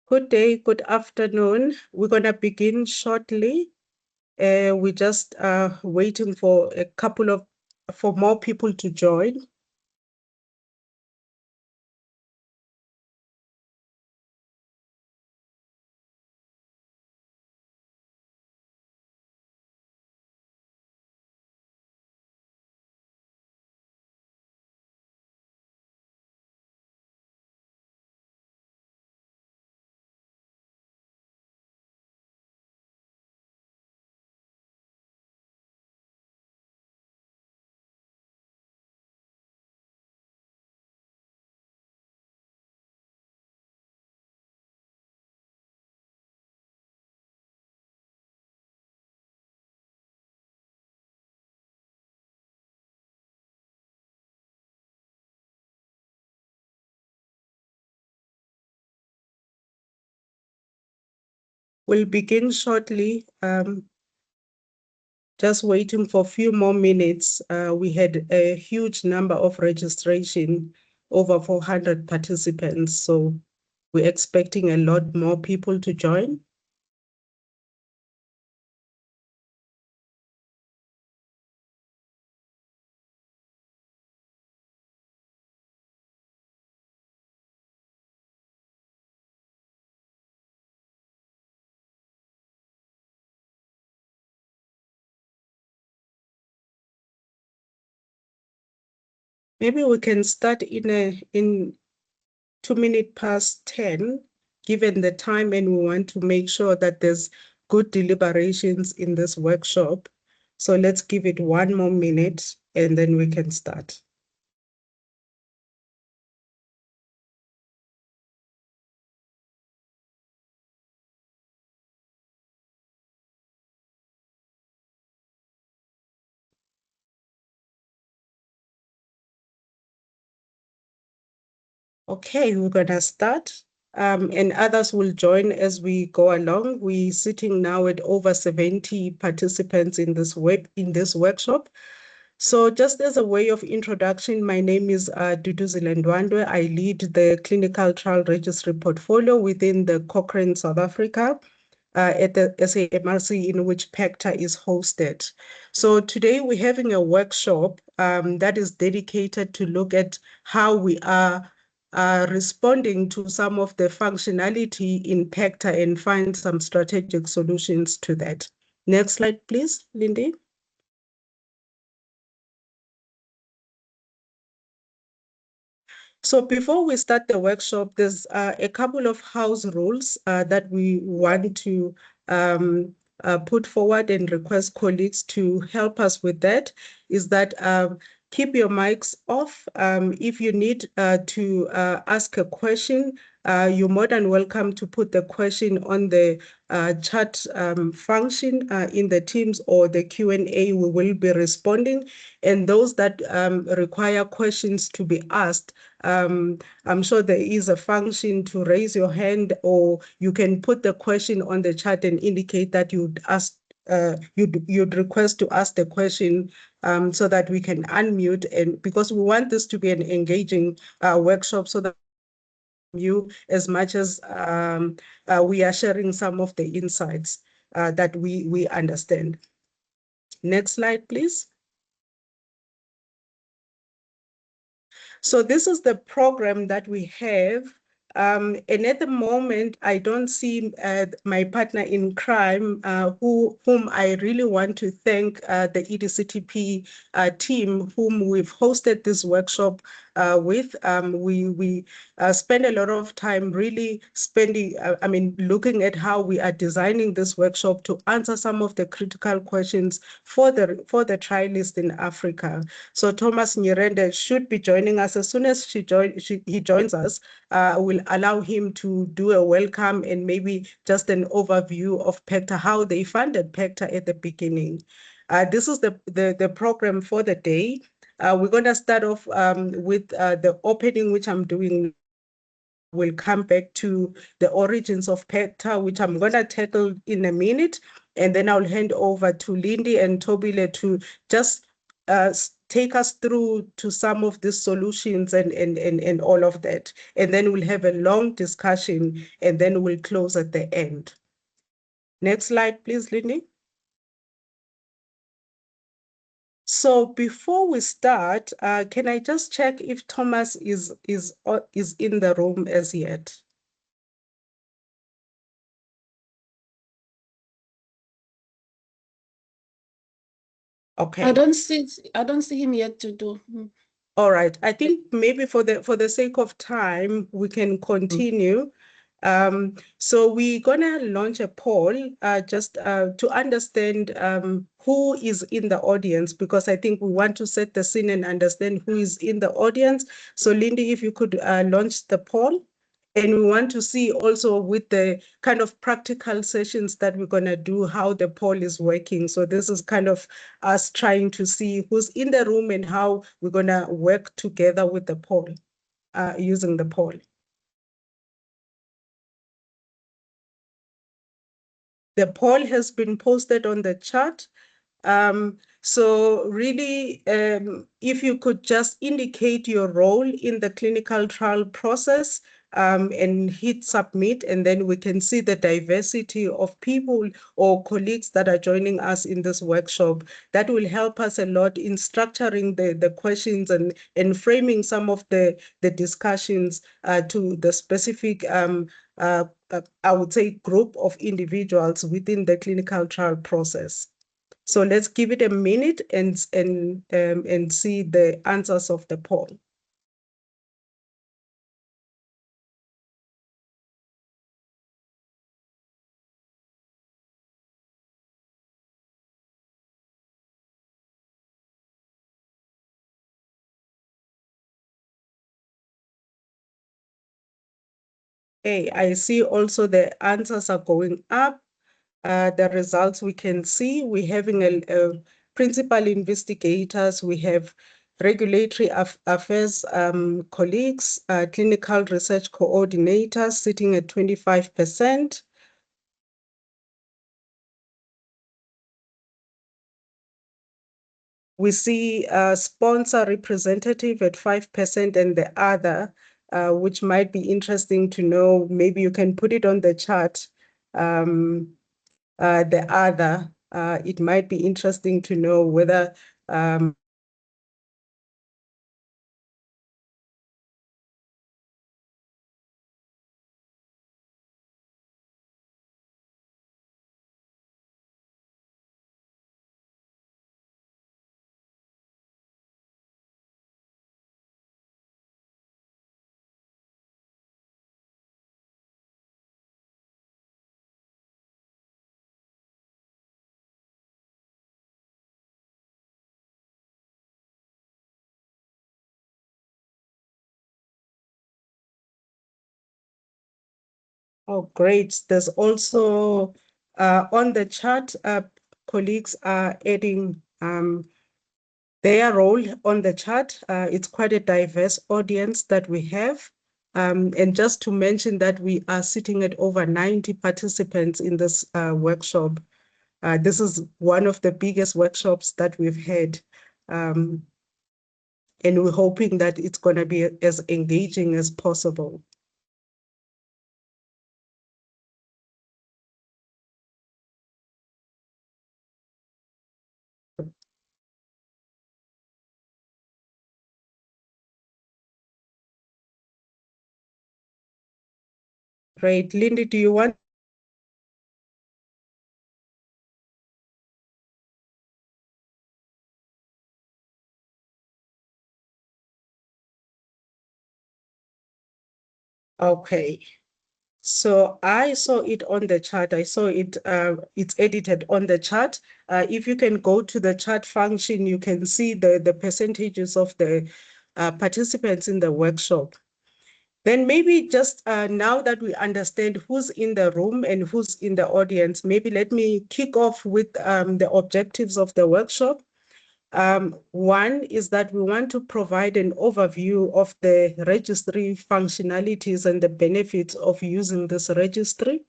Good day, good afternoon. We're going to begin shortly. We're just waiting for for more people to join. We'll begin shortly. Just waiting for a few more minutes. We had a huge number of registration, over 400 participants. So we're expecting a lot more people to join. Maybe we can start in 2 minutes past 10, given the time, and we want to make sure that there's good deliberations in this workshop. So let's give it 1 more minute and then we can start. Okay, we're gonna start. And others will join as we go along. We're sitting now at over 70 participants in this workshop. So just as a way of introduction, my name is Duduzile Ndwandwe. I lead the Clinical Trial Registry portfolio within the Cochrane South Africa at the SAMRC, in which PACTR is hosted. So today we're having a workshop that is dedicated to look at how we are responding to some of the functionality in PACTR and find some strategic solutions to that. Next slide, please, Lindy. So before we start the workshop, there's a couple of house rules that we want to put forward and request colleagues to help us with that, is that keep your mics off. If you need to ask a question, you're more than welcome to put the question on the chat function in the Teams or the Q&A. We will be responding. And those that require questions to be asked, I'm sure there is a function to raise your hand, or you can put the question on the chat and indicate that you'd ask, you'd request to ask the question so that we can unmute, and because we want this to be an engaging workshop, so that you, as much as we are sharing some of the insights that we understand. Next slide, please. So this is the program that we have. And at the moment, I don't see my partner in crime, whom I really want to thank, the EDCTP team, whom we've hosted this workshop with. We spend a lot of time really looking at how we are designing this workshop to answer some of the critical questions for the trialists in Africa. So Thomas Nyirende should be joining us. As soon as he joins us, we'll allow him to do a welcome and maybe just an overview of PACTR, how they funded PACTR at the beginning. This is the program for the day. We're going to start off with the opening, which I'm doing. We'll come back to the origins of PACTR, which I'm going to tackle in a minute. And then I'll hand over to Lindy and Tobile to just take us through to some of the solutions and all of that. And then we'll have a long discussion and then we'll close at the end. Next slide, please, Lindy. So before we start, can I just check if Thomas is in the room as yet? Okay. I don't see him yet to do. All right. I think maybe for the sake of time, we can continue. So we're gonna launch a poll just to understand who is in the audience, because I think we want to set the scene and understand who is in the audience. So Lindy, if you could launch the poll. And we want to see also with the kind of practical sessions that we're going to do, how the poll is working. So this is kind of us trying to see who's in the room and how we're going to work together with the poll, using the poll. The poll has been posted on the chat. So really, if you could just indicate your role in the clinical trial process and hit submit, and then we can see the diversity of people or colleagues that are joining us in this workshop. That will help us a lot in structuring the questions and framing some of the discussions to the specific I would say group of individuals within the clinical trial process. So let's give it a minute and see the answers of the poll. Hey, I see also the answers are going up. The results we can see, we're having a principal investigators, we have regulatory affairs colleagues, clinical research coordinators sitting at 25%. We see a sponsor representative at 5% and the other, which might be interesting to know. Maybe you can put it on the chart. The other, it might be interesting to know whether oh, great. There's also on the chart, colleagues are adding their role on the chart. It's quite a diverse audience that we have. And just to mention that we are sitting at over 90 participants in this workshop. This is one of the biggest workshops that we've had. And we're hoping that it's going to be as engaging as possible. Great. Lindy, do you want? Okay. So I saw it on the chart. I saw it, it's edited on the chart. If you can go to the chart function, you can see the percentages of the participants in the workshop. Then maybe just now that we understand who's in the room and who's in the audience, maybe let me kick off with the objectives of the workshop. One is that we want to provide an overview of the registry functionalities and the benefits of using this registry.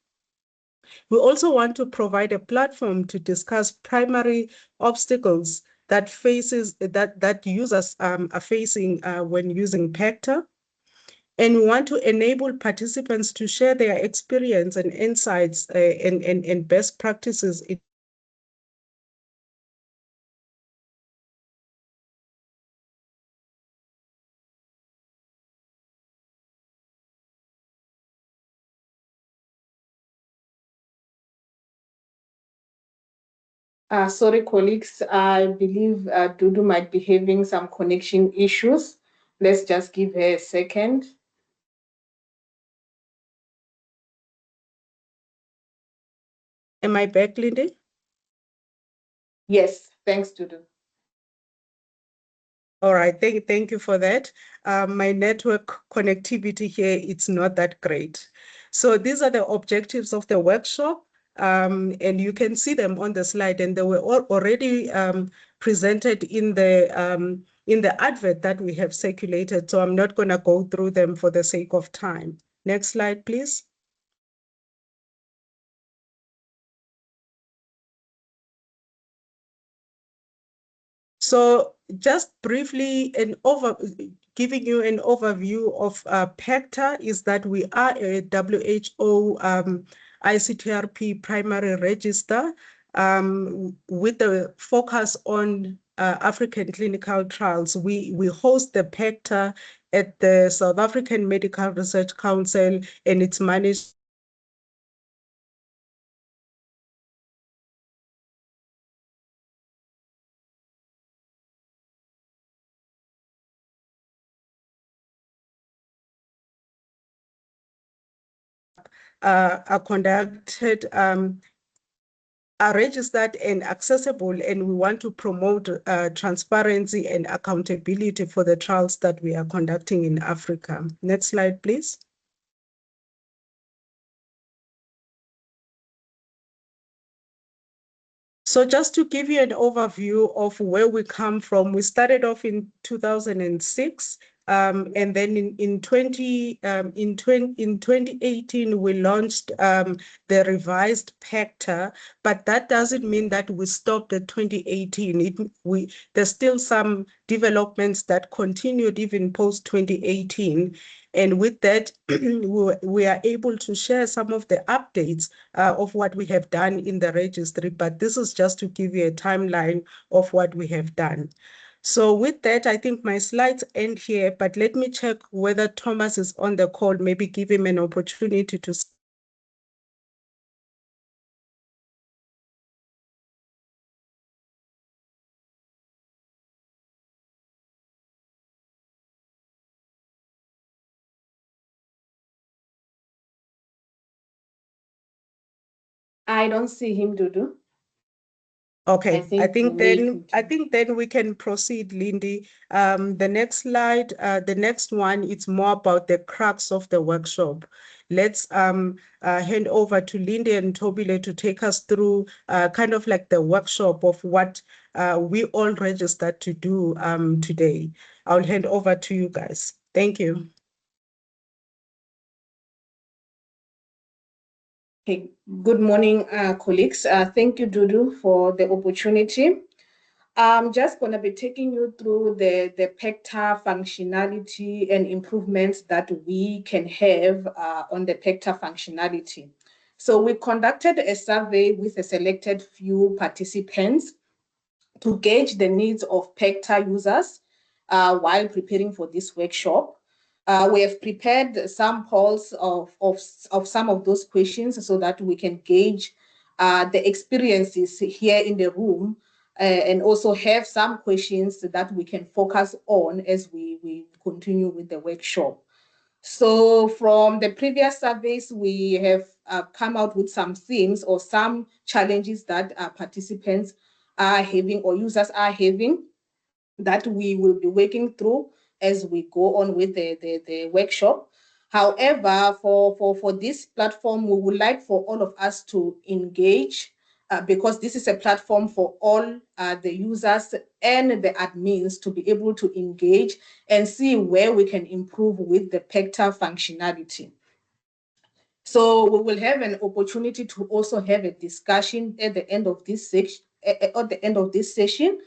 We also want to provide a platform to discuss primary obstacles that users are facing when using PACTR. And we want to enable participants to share their experience and insights and best practices in Sorry, colleagues, I believe Dudu might be having some connection issues. Let's just give her a second. Am I back, Lindy? Yes, thanks, Dudu. All right, thank you for that. My network connectivity here, it's not that great. So these are the objectives of the workshop, and you can see them on the slide, and they were already presented in the advert that we have circulated. So I'm not going to go through them for the sake of time. Next slide, please. So just briefly, giving you an overview of PACTR is that we are a WHO ICTRP primary register with the focus on African clinical trials. We host the PACTR at the South African Medical Research Council, and it's managed are conducted are registered and accessible, and we want to promote transparency and accountability for the trials that we are conducting in Africa. Next slide, please. So just to give you an overview of where we come from, we started off in 2006. And then in 2018, we launched the revised PACTR, but that doesn't mean that we stopped at 2018. There's still some developments that continued even post 2018. And with that, we are able to share some of the updates of what we have done in the registry, but this is just to give you a timeline of what we have done. So with that, I think my slides end here, but let me check whether Thomas is on the call, maybe give him an opportunity to. I don't see him, Dudu. Okay, I think then we can proceed, Lindy. The next slide, the next one, it's more about the crux of the workshop. Let's hand over to Lindy and Tobile to take us through kind of like the workshop of what we all registered to do today. I'll hand over to you guys. Thank you. Okay. Good morning, colleagues. Thank you, Dudu, for the opportunity. I'm just going to be taking you through the PACTR functionality and improvements that we can have on the PACTR functionality. So we conducted a survey with a selected few participants to gauge the needs of PACTR users while preparing for this workshop. We have prepared samples of some of those questions so that we can gauge the experiences here in the room and also have some questions that we can focus on as we continue with the workshop. So from the previous surveys, we have come out with some themes or some challenges that participants are having or users are having that we will be working through as we go on with the workshop. However, for this platform, we would like for all of us to engage because this is a platform for all the users and the admins to be able to engage and see where we can improve with the PACTR functionality. So we will have an opportunity to also have a discussion at the end of this section,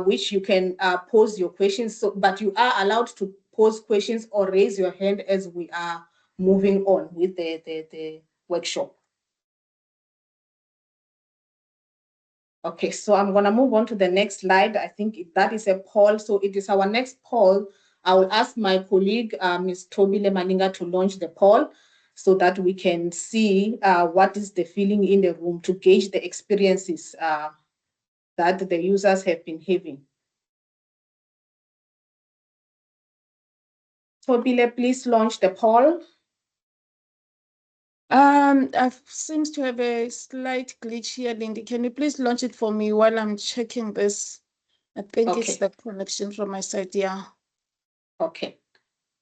which you can pose your questions. So, but you are allowed to pose questions or raise your hand as we are moving on with the workshop. Okay, so I'm going to move on to the next slide. I think that is a poll. So it is our next poll. I will ask my colleague, Ms. Tobile Maninga, to launch the poll so that we can see what is the feeling in the room to gauge the experiences that the users have been having. Tobile, please launch the poll. I seems to have a slight glitch here, Lindy. Can you please launch it for me while I'm checking this? I think it's the connection from my side, yeah. Okay.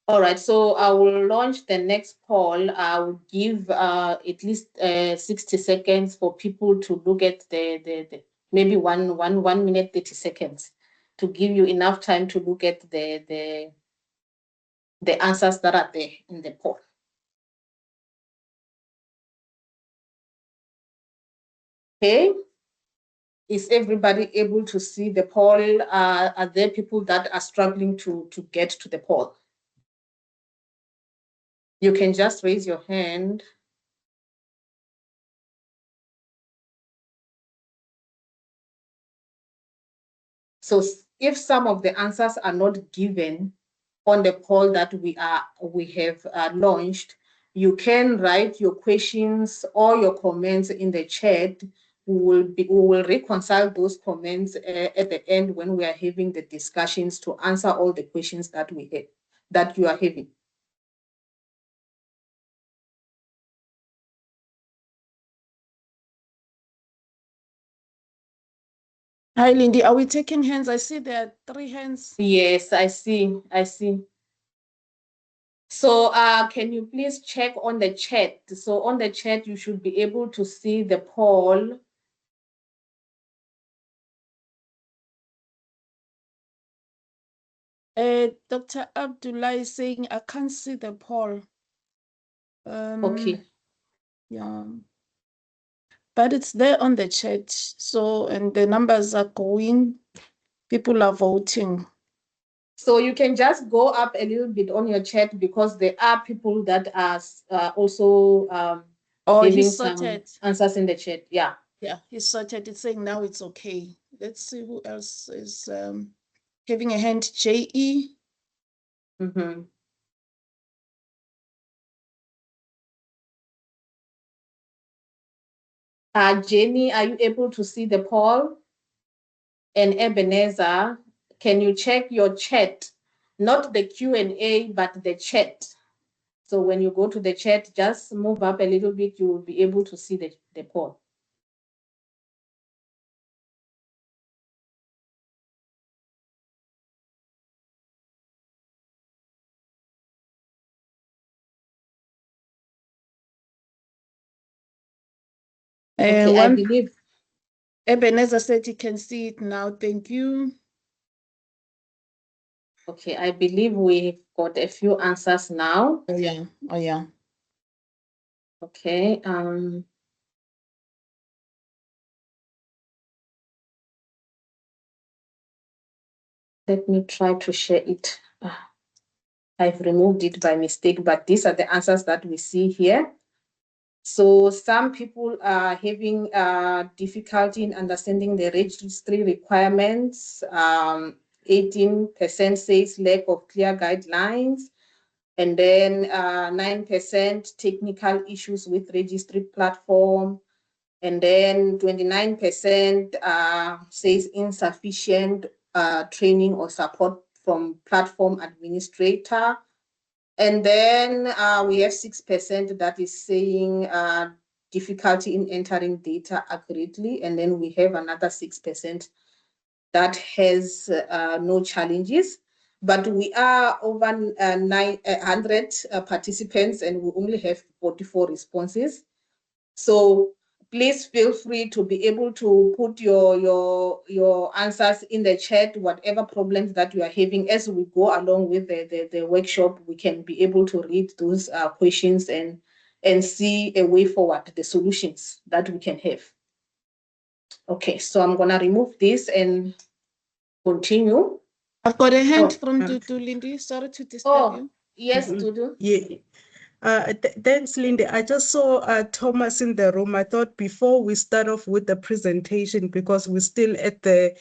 All right, so I will launch the next poll. I will give at least 60 seconds for people to look at the maybe one minute, 30 seconds to give you enough time to look at the answers that are there in the poll. Okay, is everybody able to see the poll? Are there people that are struggling to get to the poll? You can just raise your hand. So if some of the answers are not given on the poll that we have launched, you can write your questions or your comments in the chat. We will reconcile those comments at the end when we are having the discussions to answer all the questions that we have, that you are having. Hi, Lindy. Are we taking hands? I see there are 3 hands. Yes, I see. So can you please check on the chat? So on the chat, you should be able to see the poll. Dr. Abdullah is saying, I can't see the poll. Okay. Yeah. But it's there on the chat. So, and the numbers are going. People are voting. So you can just go up a little bit on your chat because there are people that are also giving some answers in the chat. Yeah. Yeah, he's sorted. It's saying now it's okay. Let's see who else is having a hand. JE. Mm-hmm. Jenny, are you able to see the poll? And Ebenezer, can you check your chat? Not the Q&A, but the chat. So when you go to the chat, just move up a little bit, you will be able to see the poll. Okay, I believe Ebenezer said he can see it now. Thank you. Okay, I believe we've got a few answers now. Oh yeah. Oh yeah. Okay. Let me try to share it. I've removed it by mistake, but these are the answers that we see here. So some people are having difficulty in understanding the registry requirements. 18% says lack of clear guidelines. And then 9% technical issues with registry platform. And then 29% says insufficient training or support from platform administrator. And then we have 6% that is saying difficulty in entering data accurately. And then we have another 6% that has no challenges. But we are over 900 participants and we only have 44 responses. So please feel free to be able to put your answers in the chat, whatever problems that you are having. As we go along with the workshop, we can be able to read those questions and see a way forward, the solutions that we can have. Okay, so I'm gonna remove this and continue. I've got a hand Oh, from Dudu, Lindy. Sorry to disturb you. Yes, Dudu. Yeah. Thanks, Lindy. I just saw Thomas in the room. I thought before we start off with the presentation, because we're still at the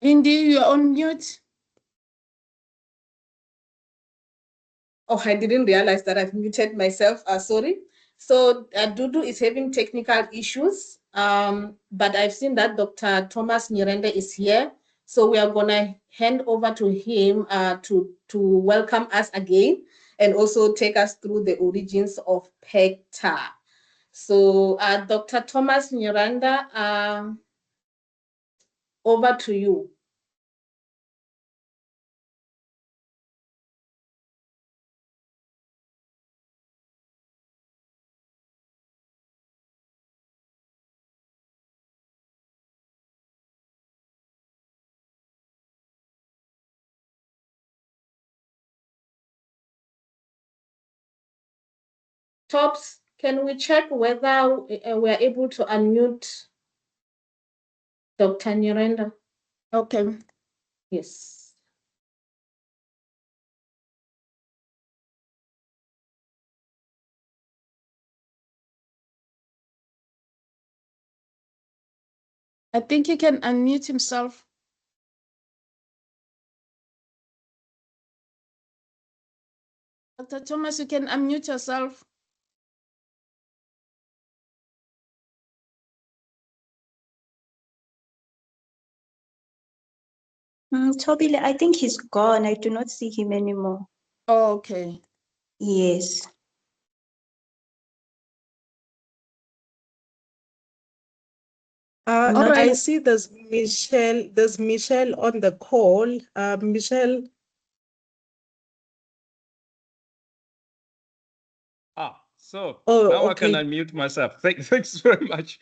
Lindy, you're on mute. Oh, I didn't realize that I've muted myself. Sorry. So Dudu is having technical issues, but I've seen that Dr. Thomas Nyirende is here. So we are going to hand over to him to welcome us again and also take us through the origins of PACTR. So Dr. Thomas Nyirende, over to you. Tops, can we check whether we're able to unmute Dr. Nyirende? Okay. Yes. I think he can unmute himself. Dr. Thomas, you can unmute yourself. Tobile, I think he's gone. I do not see him anymore. Oh, okay. Yes. All right. I see there's Michelle on the call. Michelle. So Oh, now okay. I can unmute myself. Thanks very much.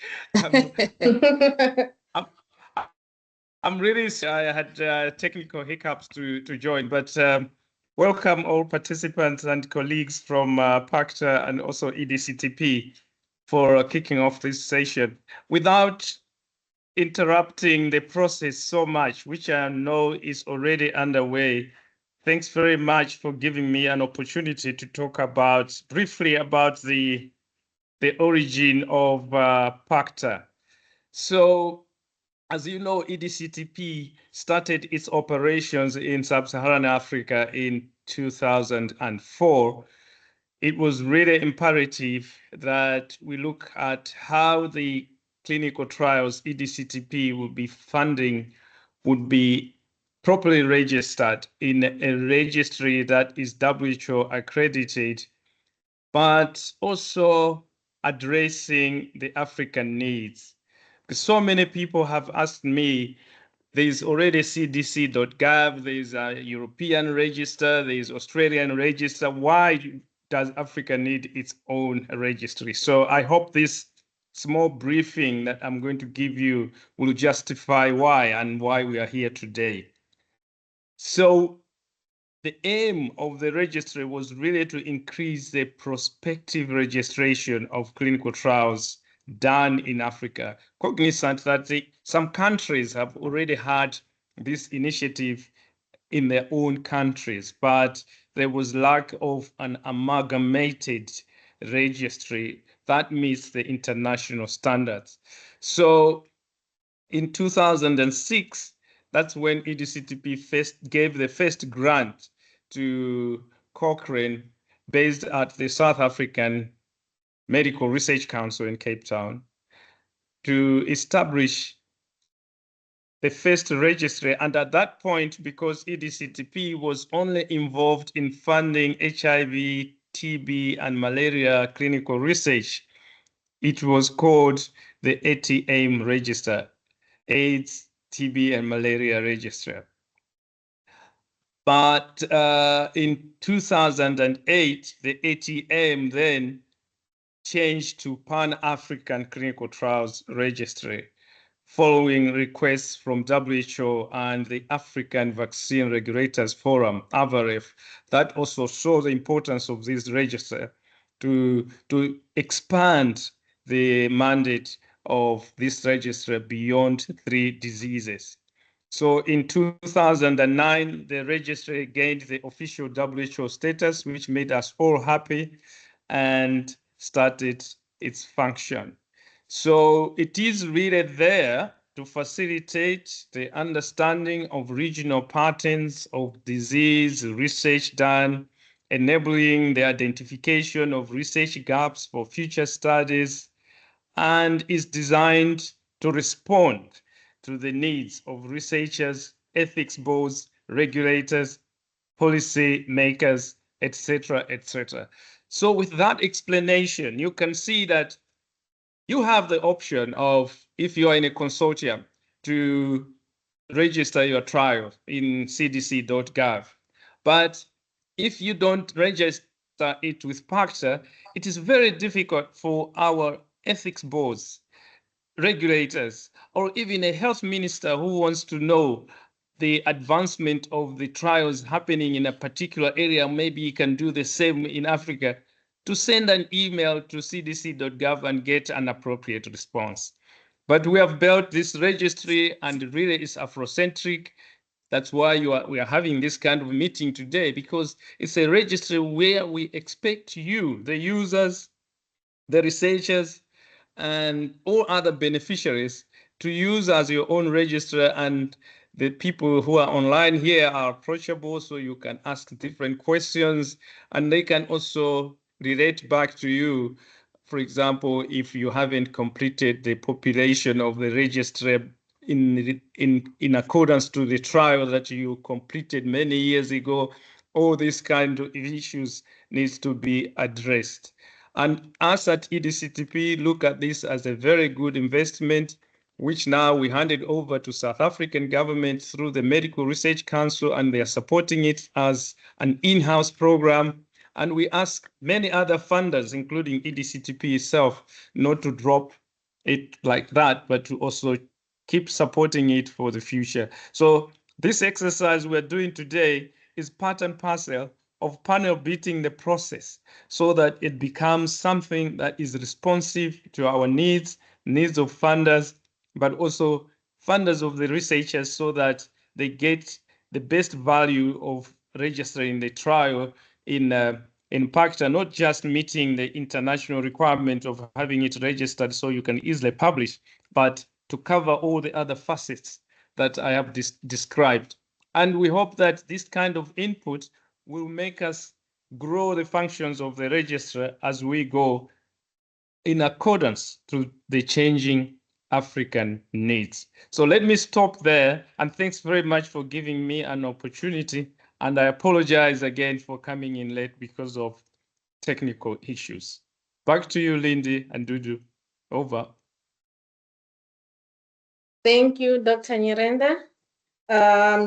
I'm really sorry. I had technical hiccups to join, but welcome all participants and colleagues from PACTR and also EDCTP for kicking off this session. Without interrupting the process so much, which I know is already underway, thanks very much for giving me an opportunity to talk briefly about the origin of PACTR. So, as you know, EDCTP started its operations in sub-Saharan Africa in 2004. It was really imperative that we look at how the clinical trials EDCTP would be funding would be properly registered in a registry that is WHO accredited, but also addressing the African needs. Because so many people have asked me, there's already cdc.gov, there's a European register, there's Australian register. Why does Africa need its own registry? So I hope this small briefing that I'm going to give you will justify why and why we are here today. So the aim of the registry was really to increase the prospective registration of clinical trials done in Africa, cognizant that some countries have already had this initiative in their own countries, but there was lack of an amalgamated registry that meets the international standards. So in 2006, that's when EDCTP first gave the first grant to Cochrane, based at the South African Medical Research Council in Cape Town, to establish the first registry. And at that point, because EDCTP was only involved in funding HIV, TB, and malaria clinical research, it was called the ATAIM register, AIDS, TB, and malaria register. But in 2008, the ATM then changed to Pan-African Clinical Trials Registry, following requests from WHO and the African Vaccine Regulators Forum, AVAREF, that also show the importance of this register to expand the mandate of this register beyond 3 diseases. So in 2009, the registry gained the official WHO status, which made us all happy and started its function. So it is really there to facilitate the understanding of regional patterns of disease research done, enabling the identification of research gaps for future studies, and is designed to respond to the needs of researchers, ethics boards, regulators, policy makers, etc., etc. So with that explanation, you can see that you have the option of, if you are in a consortium, to register your trial in cdc.gov. But if you don't register it with PACTR, it is very difficult for our ethics boards, regulators, or even a health minister who wants to know the advancement of the trials happening in a particular area. Maybe you can do the same in Africa, to send an email to cdc.gov and get an appropriate response. But we have built this registry, and it really is Afrocentric. That's why we are having this kind of meeting today, because it's a registry where we expect you, the users, the researchers, and all other beneficiaries, to use as your own registrar, and the people who are online here are approachable, so you can ask different questions, and they can also relate back to you. For example, if you haven't completed the population of the registrar in accordance to the trial that you completed many years ago, all these kind of issues needs to be addressed. And us at EDCTP look at this as a very good investment, which now we handed over to South African government through the Medical Research Council, and they are supporting it as an in-house program. And we ask many other funders, including EDCTP itself, not to drop it like that, but to also keep supporting it for the future. So this exercise we're doing today is part and parcel of panel beating the process, so that it becomes something that is responsive to our needs of funders, but also funders of the researchers, so that they get the best value of registering the trial in PACTR, not just meeting the international requirement of having it registered so you can easily publish, but to cover all the other facets that I have described. And we hope that this kind of input will make us grow the functions of the registrar as we go, in accordance to the changing African needs. So let me stop there, and thanks very much for giving me an opportunity. And I apologize again for coming in late because of technical issues. Back to you, Lindy and Dudu. Over. Thank you, Dr. Nyirenda.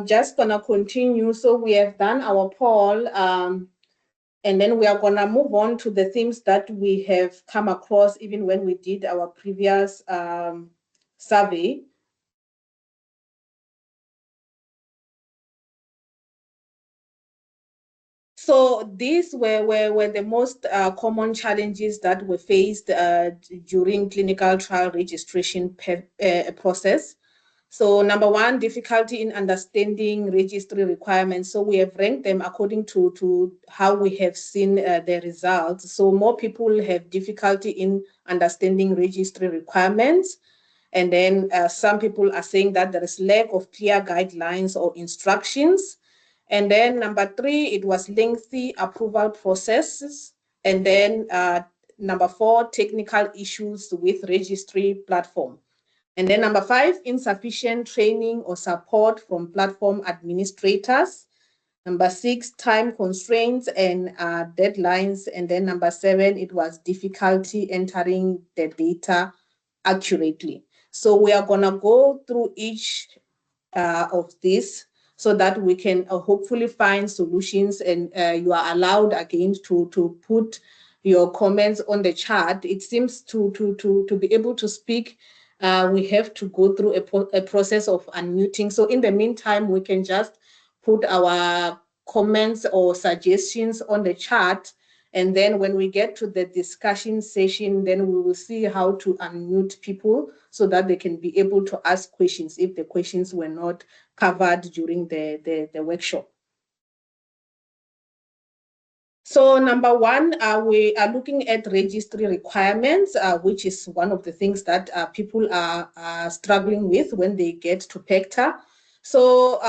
Just gonna continue. So we have done our poll, and then we are gonna move on to the themes that we have come across even when we did our previous survey. So these were the most common challenges that were faced during clinical trial registration process. So number one, difficulty in understanding registry requirements. So we have ranked them according to how we have seen the results. So more people have difficulty in understanding registry requirements. And then some people are saying that there is lack of clear guidelines or instructions. And then number three, it was lengthy approval processes. And then number four, technical issues with registry platform. And then number five, insufficient training or support from platform administrators. Number six, time constraints and deadlines. And then number seven, it was difficulty entering the data accurately. So we are gonna go through each of these. so that we can hopefully find solutions, and you are allowed again to put your comments on the chat. It seems to be able to speak, we have to go through a process of unmuting. So in the meantime, we can just put our comments or suggestions on the chat. And then when we get to the discussion session, then we will see how to unmute people so that they can be able to ask questions if the questions were not covered during the workshop. So number one, we are looking at registry requirements, which is one of the things that people are struggling with when they get to PACTR. So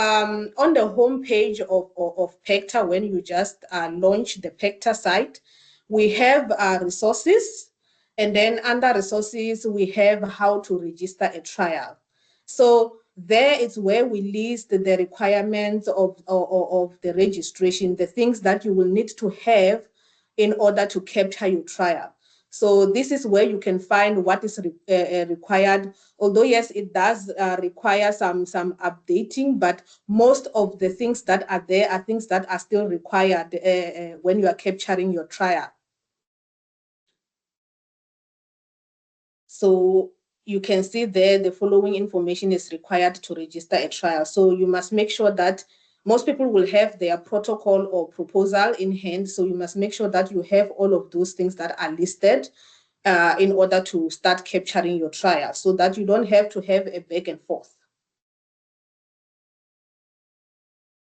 on the homepage of PACTR, when you just launch the PACTR site, we have resources, and then under resources, we have how to register a trial. So there is where we list the requirements of the registration, the things that you will need to have in order to capture your trial. So this is where you can find what is required. Although yes, it does require some updating, but most of the things that are there are things that are still required when you are capturing your trial. So you can see there the following information is required to register a trial. So you must make sure that most people will have their protocol or proposal in hand. So you must make sure that you have all of those things that are listed in order to start capturing your trial, so that you don't have to have a back and forth.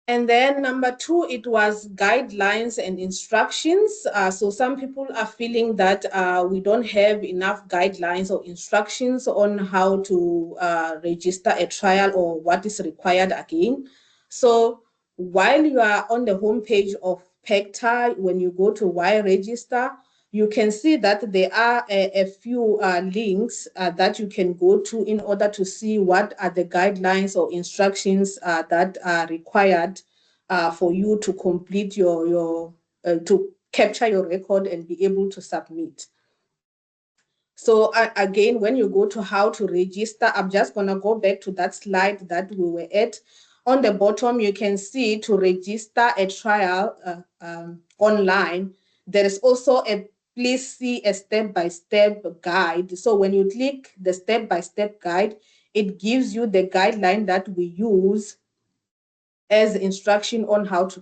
And then number two, it was guidelines and instructions. So some people are feeling that we don't have enough guidelines or instructions on how to register a trial or what is required again. So while you are on the homepage of PACTR, when you go to Why Register, you can see that there are a few links that you can go to in order to see what are the guidelines or instructions that are required for you to complete to capture your record and be able to submit. So again, when you go to how to register, I'm just going to go back to that slide that we were at. On the bottom, you can see to register a trial online. There is also a please see a step-by-step guide. So when you click the step-by-step guide, it gives you the guideline that we use as instruction on how to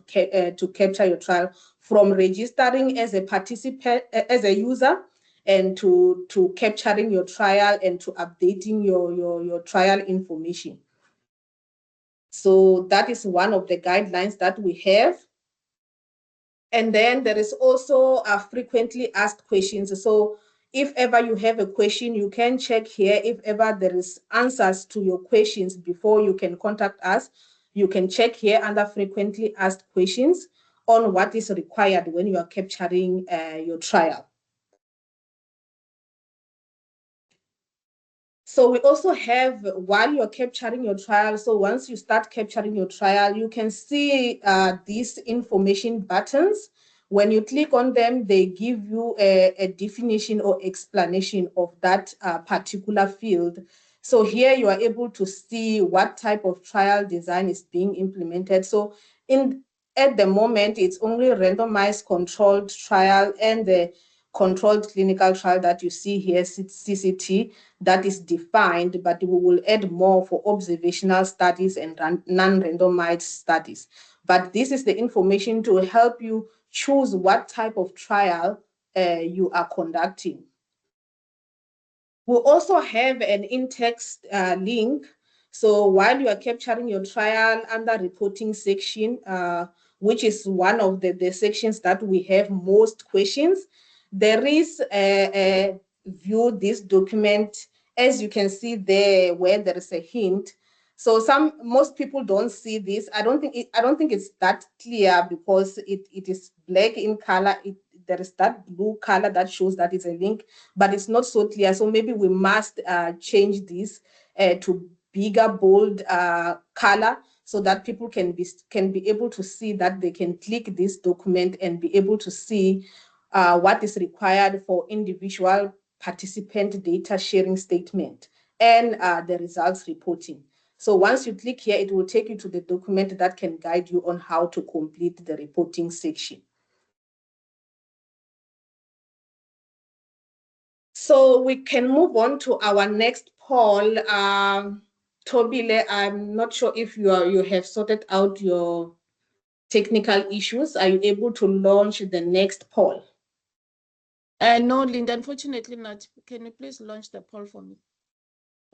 capture your trial, from registering as a participant, as a user, and to capturing your trial and to updating your trial information. So that is one of the guidelines that we have. And then there is also frequently asked questions. So if ever you have a question, you can check here. If ever there is answers to your questions before you can contact us, you can check here under frequently asked questions on what is required when you are capturing your trial. So we also have, while you're capturing your trial, so once you start capturing your trial, you can see these information buttons. When you click on them, they give you a definition or explanation of that particular field. So here you are able to see what type of trial design is being implemented. So at the moment, it's only randomized controlled trial and the controlled clinical trial that you see here, CCT, that is defined, but we will add more for observational studies and non-randomized studies. But this is the information to help you choose what type of trial you are conducting. We also have an in-text link. So while you are capturing your trial, under reporting section, which is one of the sections that we have most questions, there is a view this document, as you can see there, where there is a hint. So most people don't see this. I don't think it's that clear because it is black in color. There is that blue color that shows that it's a link, but it's not so clear. So maybe we must change this to bigger, bold color, so that people can be able to see that they can click this document and be able to see what is required for individual participant data sharing statement and the results reporting. So once you click here, it will take you to the document that can guide you on how to complete the reporting section. So we can move on to our next poll. Tobile, I'm not sure if you have sorted out your technical issues. Are you able to launch the next poll? No, Linda, unfortunately not. Can you please launch the poll for me?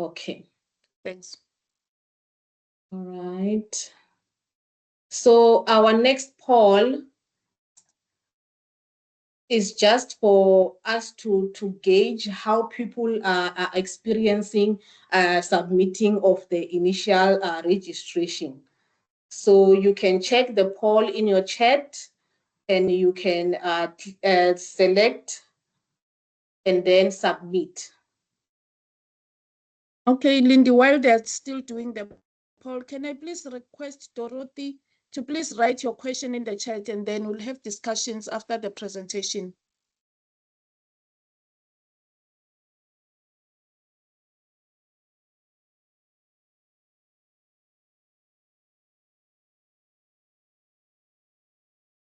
Okay. Thanks. All right. So our next poll is just for us to gauge how people are experiencing submitting of the initial registration. So you can check the poll in your chat and you can select and then submit. Okay, Lindy, while they're still doing the poll, can I please request Dorothy to please write your question in the chat, and then we'll have discussions after the presentation.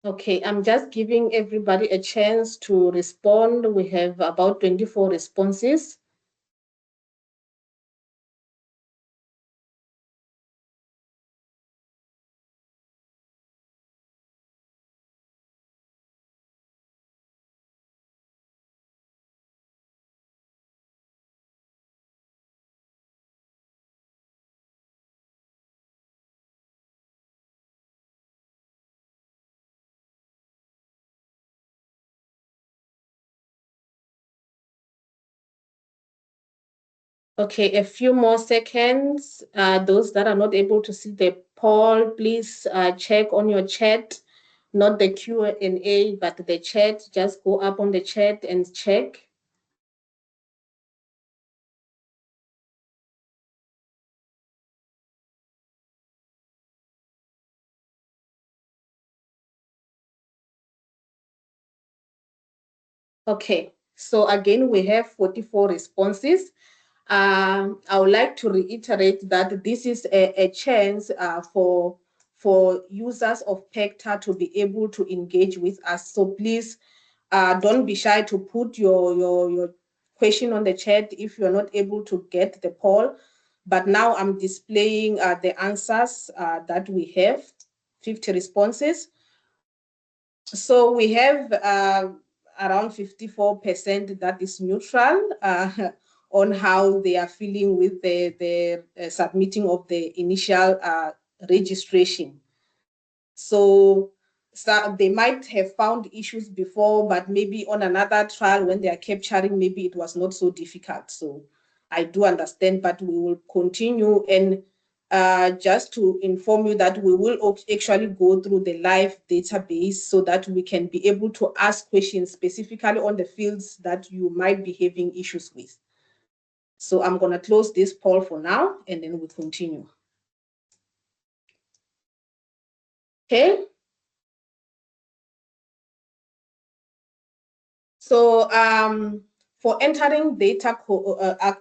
Okay, I'm just giving everybody a chance to respond. We have about 24 responses. Okay, a few more seconds. Those that are not able to see the poll, please check on your chat, not the Q&A, but the chat. Just go up on the chat and check. Okay, so again, we have 44 responses. I would like to reiterate that this is a chance for users of PACTR to be able to engage with us. So please don't be shy to put your question on the chat if you're not able to get the poll. But now I'm displaying the answers that we have, 50 responses. So we have around 54% that is neutral on how they are feeling with the submitting of the initial registration. So they might have found issues before, but maybe on another trial when they are capturing, maybe it was not so difficult. So I do understand, but we will continue. And just to inform you that we will actually go through the live database so that we can be able to ask questions specifically on the fields that you might be having issues with. So I'm going to close this poll for now, and then we'll continue. Okay. So for entering data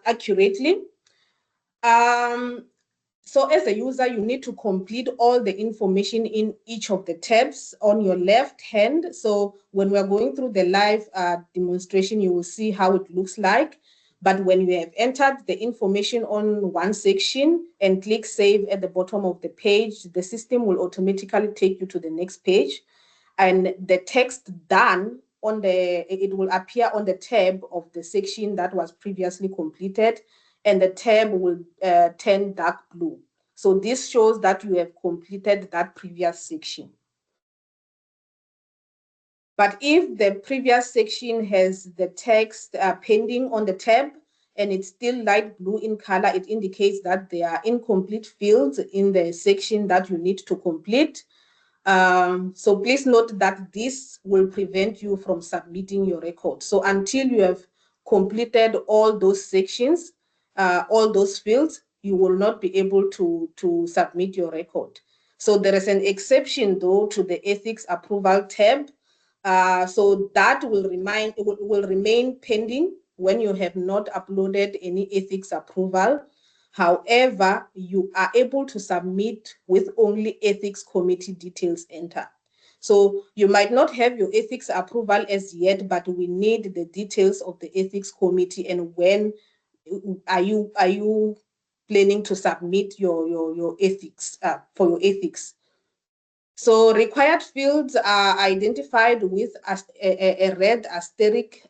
accurately, so as a user, you need to complete all the information in each of the tabs on your left hand. So when we're going through the live demonstration, you will see how it looks like. But when you have entered the information on one section and click save at the bottom of the page, the system will automatically take you to the next page. And the text done on it will appear on the tab of the section that was previously completed, and the tab will turn dark blue. So this shows that you have completed that previous section. But if the previous section has the text pending on the tab and it's still light blue in color, it indicates that there are incomplete fields in the section that you need to complete. So please note that this will prevent you from submitting your record. So until you have completed all those sections, all those fields, you will not be able to submit your record. So there is an exception though to the ethics approval tab. So that will remain pending when you have not uploaded any ethics approval. However, you are able to submit with only ethics committee details entered. So you might not have your ethics approval as yet, but we need the details of the ethics committee and when are you planning to submit your ethics for your ethics. So required fields are identified with a red asterisk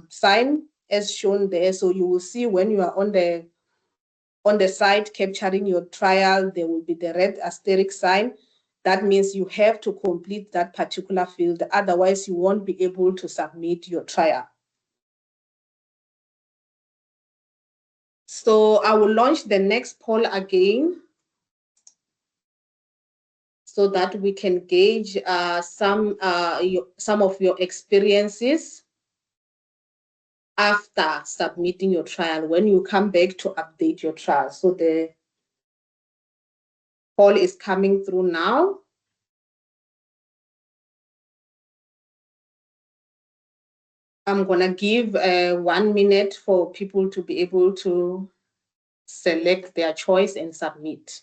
sign as shown there. So you will see when you are on the site capturing your trial, there will be the red asterisk sign. That means you have to complete that particular field. Otherwise, you won't be able to submit your trial. So I will launch the next poll again so that we can gauge some of your experiences after submitting your trial when you come back to update your trial. So the poll is coming through now. I'm gonna give 1 minute for people to be able to select their choice and submit.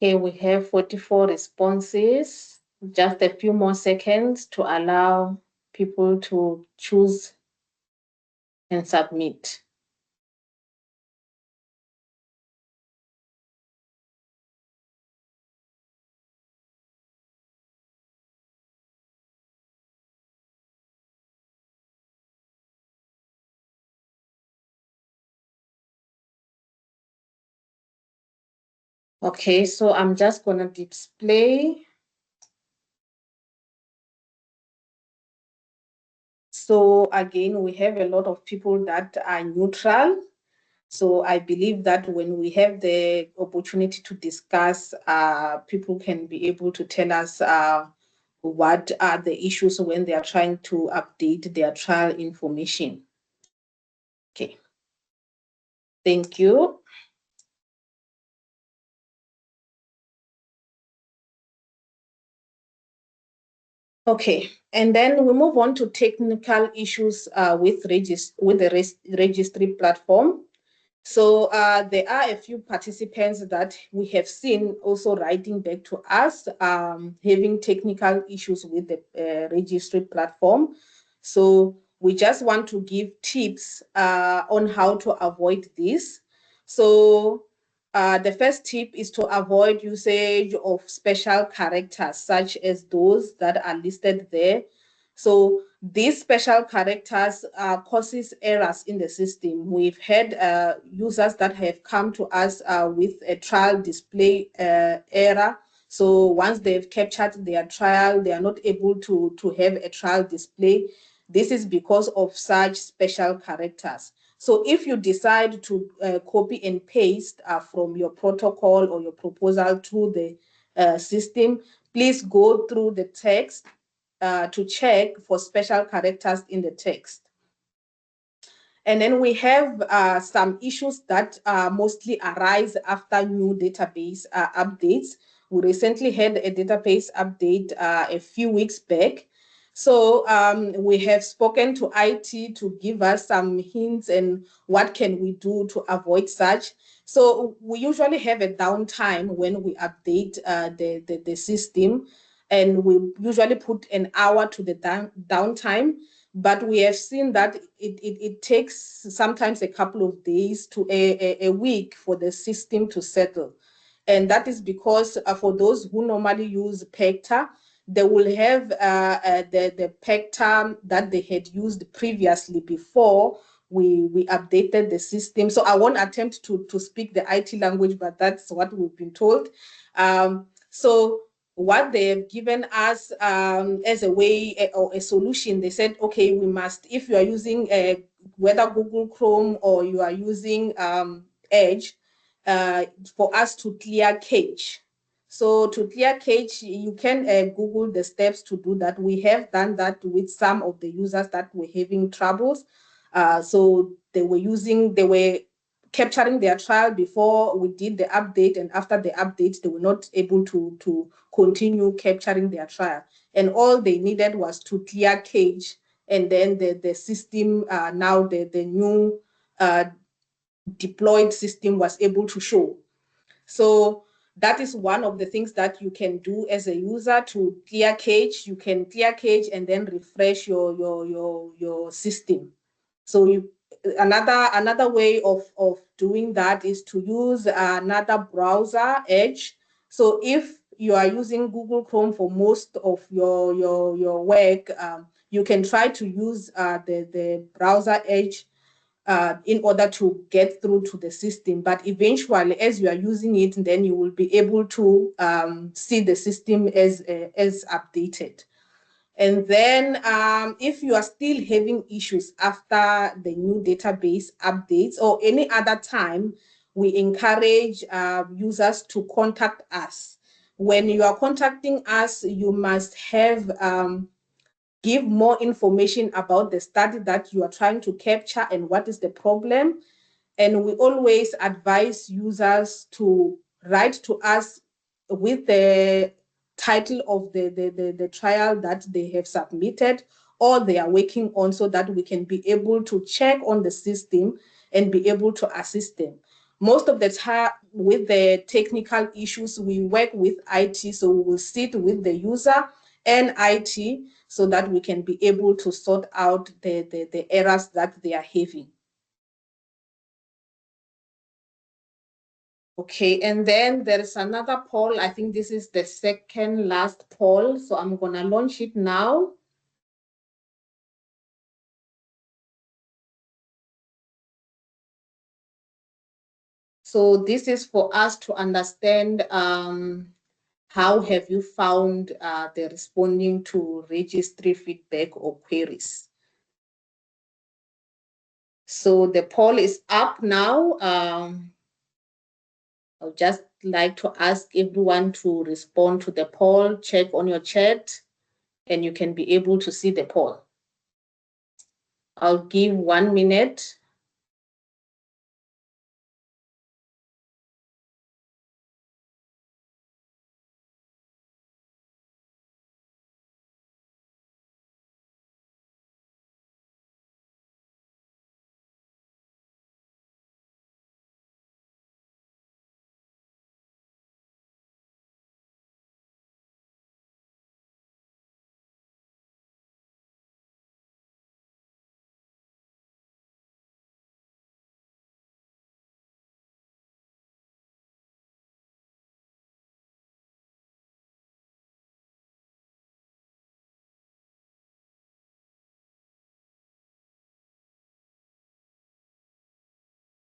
Okay, we have 44 responses. Just a few more seconds to allow people to choose and submit. Okay, so I'm just gonna display. So again, we have a lot of people that are neutral. So I believe that when we have the opportunity to discuss, people can be able to tell us what are the issues when they are trying to update their trial information. Okay, thank you. Okay, and then we move on to technical issues with the registry platform. So there are a few participants that we have seen also writing back to us, having technical issues with the registry platform. So we just want to give tips on how to avoid this. So the first tip is to avoid usage of special characters such as those that are listed there. So these special characters causes errors in the system. We've had users that have come to us with a trial display error. So once they've captured their trial, they are not able to have a trial display. This is because of such special characters. So if you decide to copy and paste from your protocol or your proposal to the system, please go through the text to check for special characters in the text. And then we have some issues that mostly arise after new database updates. We recently had a database update a few weeks back. So we have spoken to IT to give us some hints and what can we do to avoid such. So we usually have a downtime when we update the system, and we usually put an hour to the downtime. But we have seen that it takes sometimes a couple of days to a week for the system to settle. And that is because for those who normally use PACTR, they will have the PACTR that they had used previously before we updated the system. So I won't attempt to speak the IT language, but that's what we've been told. So what they have given us as a way or a solution, they said, okay, we must, if you are using whether Google Chrome or you are using Edge, for us to clear cache. So to clear cache, you can Google the steps to do that. We have done that with some of the users that were having troubles. So they were capturing their trial before we did the update, and after the update, they were not able to continue capturing their trial. And all they needed was to clear cache, and then the system, now the new deployed system was able to show. So that is one of the things that you can do as a user to clear cache. You can clear cache and then refresh your system. So another way of doing that is to use another browser, Edge. So if you are using Google Chrome for most of your work, you can try to use the browser Edge in order to get through to the system. But eventually, as you are using it, then you will be able to see the system as updated. And then if you are still having issues after the new database updates or any other time, we encourage users to contact us. When you are contacting us, you must have give more information about the study that you are trying to capture and what is the problem. And we always advise users to write to us with the title of the trial that they have submitted or they are working on, so that we can be able to check on the system and be able to assist them. Most of the time with the technical issues, we work with IT, so we will sit with the user and IT so that we can be able to sort out the errors that they are having. Okay, and then there is another poll. I think this is the second last poll, so I'm gonna launch it now. So this is for us to understand how have you found the responding to registry feedback or queries. So the poll is up now. I would just like to ask everyone to respond to the poll, check on your chat, and you can be able to see the poll. I'll give 1 minute.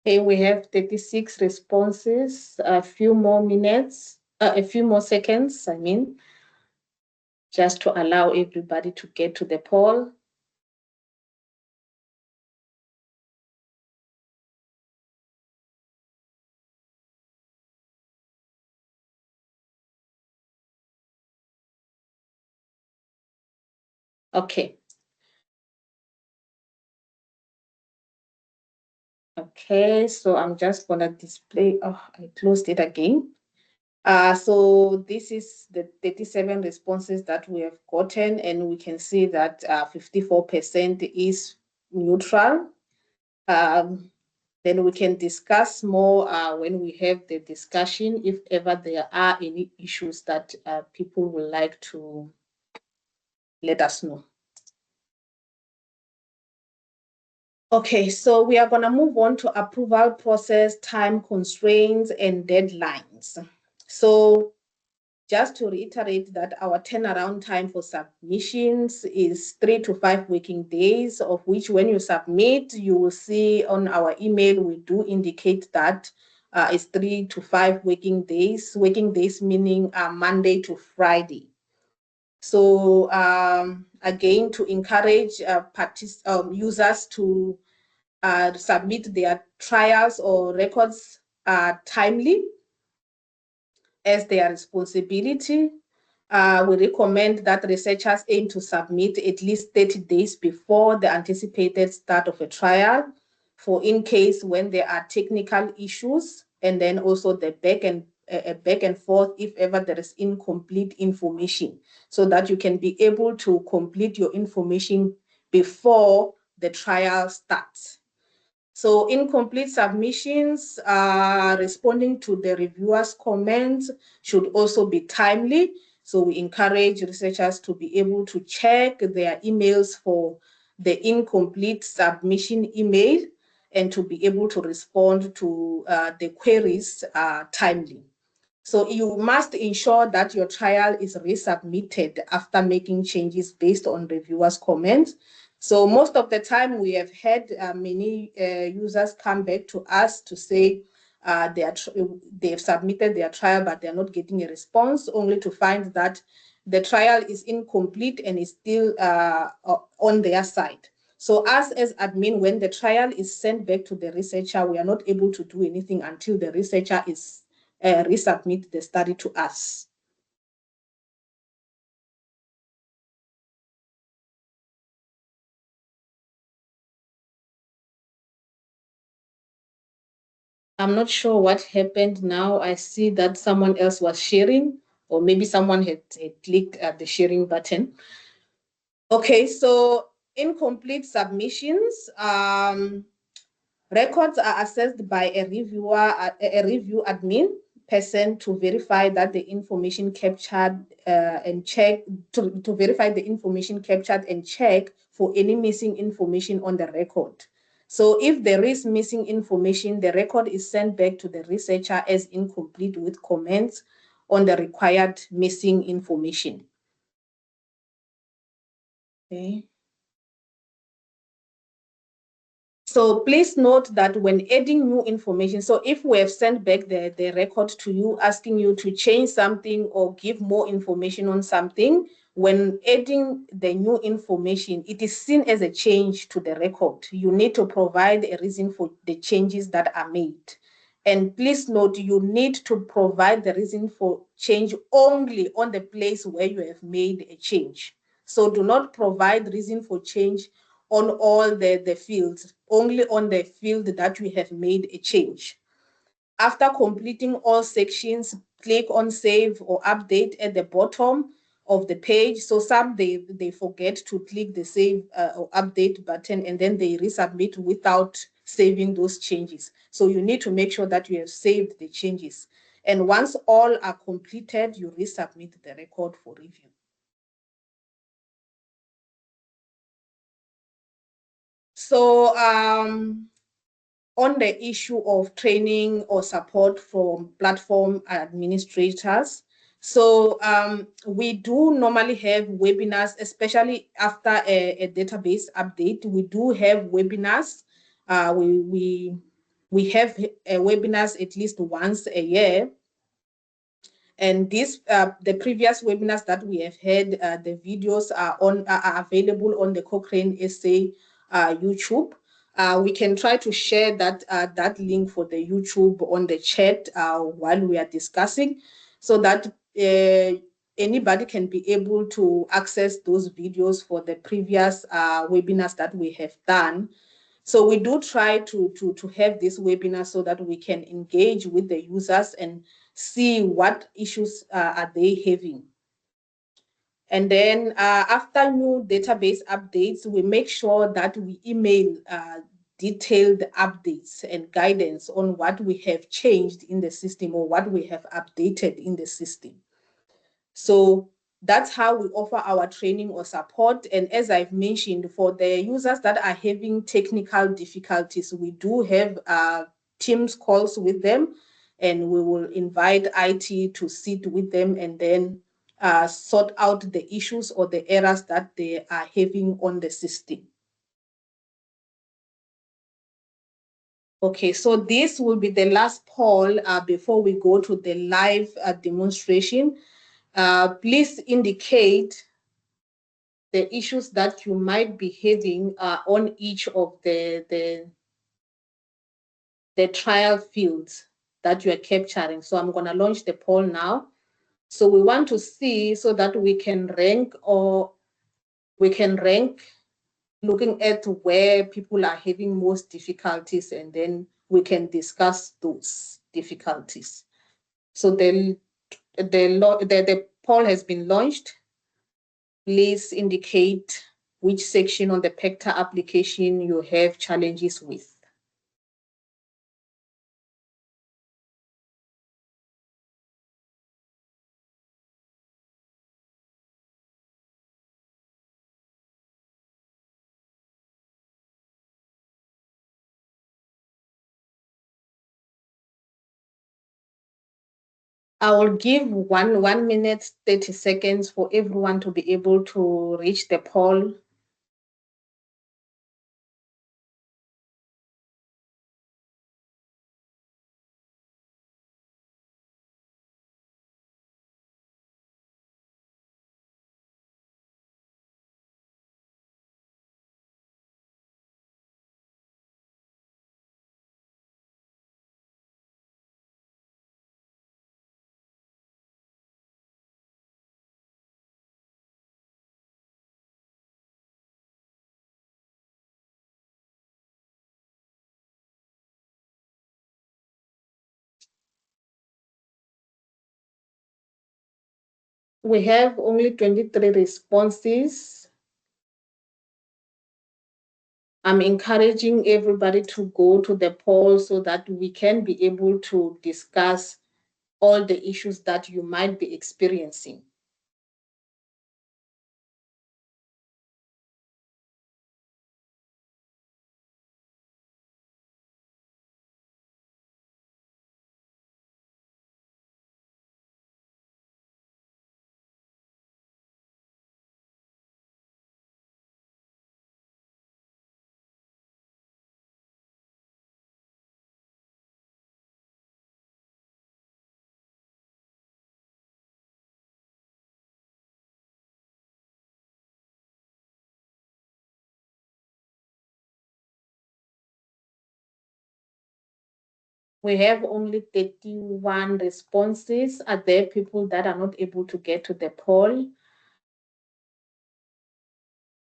Okay, we have 36 responses, a few more minutes, a few more seconds, I mean, just to allow everybody to get to the poll. Okay. Okay, so I'm just gonna display, oh, I closed it again. So this is the 37 responses that we have gotten, and we can see that 54% is neutral. Then we can discuss more when we have the discussion, if ever there are any issues that people would like to let us know. Okay, so we are going to move on to approval process, time constraints, and deadlines. So Just to reiterate that our turnaround time for submissions is 3 to 5 working days, of which when you submit, you will see on our email, we do indicate that it's 3 to 5 working days. Working days meaning Monday to Friday. So again, to encourage users to submit their trials or records timely as their responsibility. We recommend that researchers aim to submit at least 30 days before the anticipated start of a trial, for in case when there are technical issues, and then also the back and forth if ever there is incomplete information, so that you can be able to complete your information before the trial starts. So incomplete submissions, responding to the reviewer's comments should also be timely. So we encourage researchers to be able to check their emails for the incomplete submission email and to be able to respond to the queries timely. So you must ensure that your trial is resubmitted after making changes based on reviewers' comments. So most of the time we have had many users come back to us to say they've submitted their trial, but they're not getting a response, only to find that the trial is incomplete and is still on their side. So us as admin, when the trial is sent back to the researcher, we are not able to do anything until the researcher is resubmit the study to us. I'm not sure what happened now. I see that someone else was sharing, or maybe someone had clicked at the sharing button. Okay, so incomplete submissions. Records are assessed by a reviewer, a review admin person, to verify that the information captured and check to verify the information captured and check for any missing information on the record. So if there is missing information, the record is sent back to the researcher as incomplete with comments on the required missing information. Okay. So please note that when adding new information, so if we have sent back the record to you, asking you to change something or give more information on something, when adding the new information, it is seen as a change to the record. You need to provide a reason for the changes that are made. And please note, you need to provide the reason for change only on the place where you have made a change. So do not provide reason for change on all the fields, only on the field that we have made a change. After completing all sections, click on save or update at the bottom of the page. So some they forget to click the save or update button, and then they resubmit without saving those changes. So you need to make sure that you have saved the changes. And once all are completed, you resubmit the record for review. So on the issue of training or support from platform administrators, so we do normally have webinars, especially after a database update. We do have webinars. We have webinars at least once a year. And this, the previous webinars that we have had, the videos are available on the Cochrane SA YouTube. We can try to share that link for the YouTube on the chat while we are discussing, so that anybody can be able to access those videos for the previous webinars that we have done. So we do try to have this webinar so that we can engage with the users and see what issues are they having. And then after new database updates, we make sure that we email detailed updates and guidance on what we have changed in the system or what we have updated in the system. So that's how we offer our training or support. And as I've mentioned, for the users that are having technical difficulties, we do have Teams calls with them. and we will invite IT to sit with them and then sort out the issues or the errors that they are having on the system. Okay, so this will be the last poll before we go to the live demonstration. Please indicate the issues that you might be having on each of the trial fields that you are capturing. So I'm going to launch the poll now. So we want to see so that we can rank looking at where people are having most difficulties, and then we can discuss those difficulties. So the poll has been launched. Please indicate which section on the PACTR application you have challenges with. I will give 1 minute, 30 seconds for everyone to be able to reach the poll. We have only 23 responses. I'm encouraging everybody to go to the poll so that we can be able to discuss all the issues that you might be experiencing. We have only 31 responses. Are there people that are not able to get to the poll?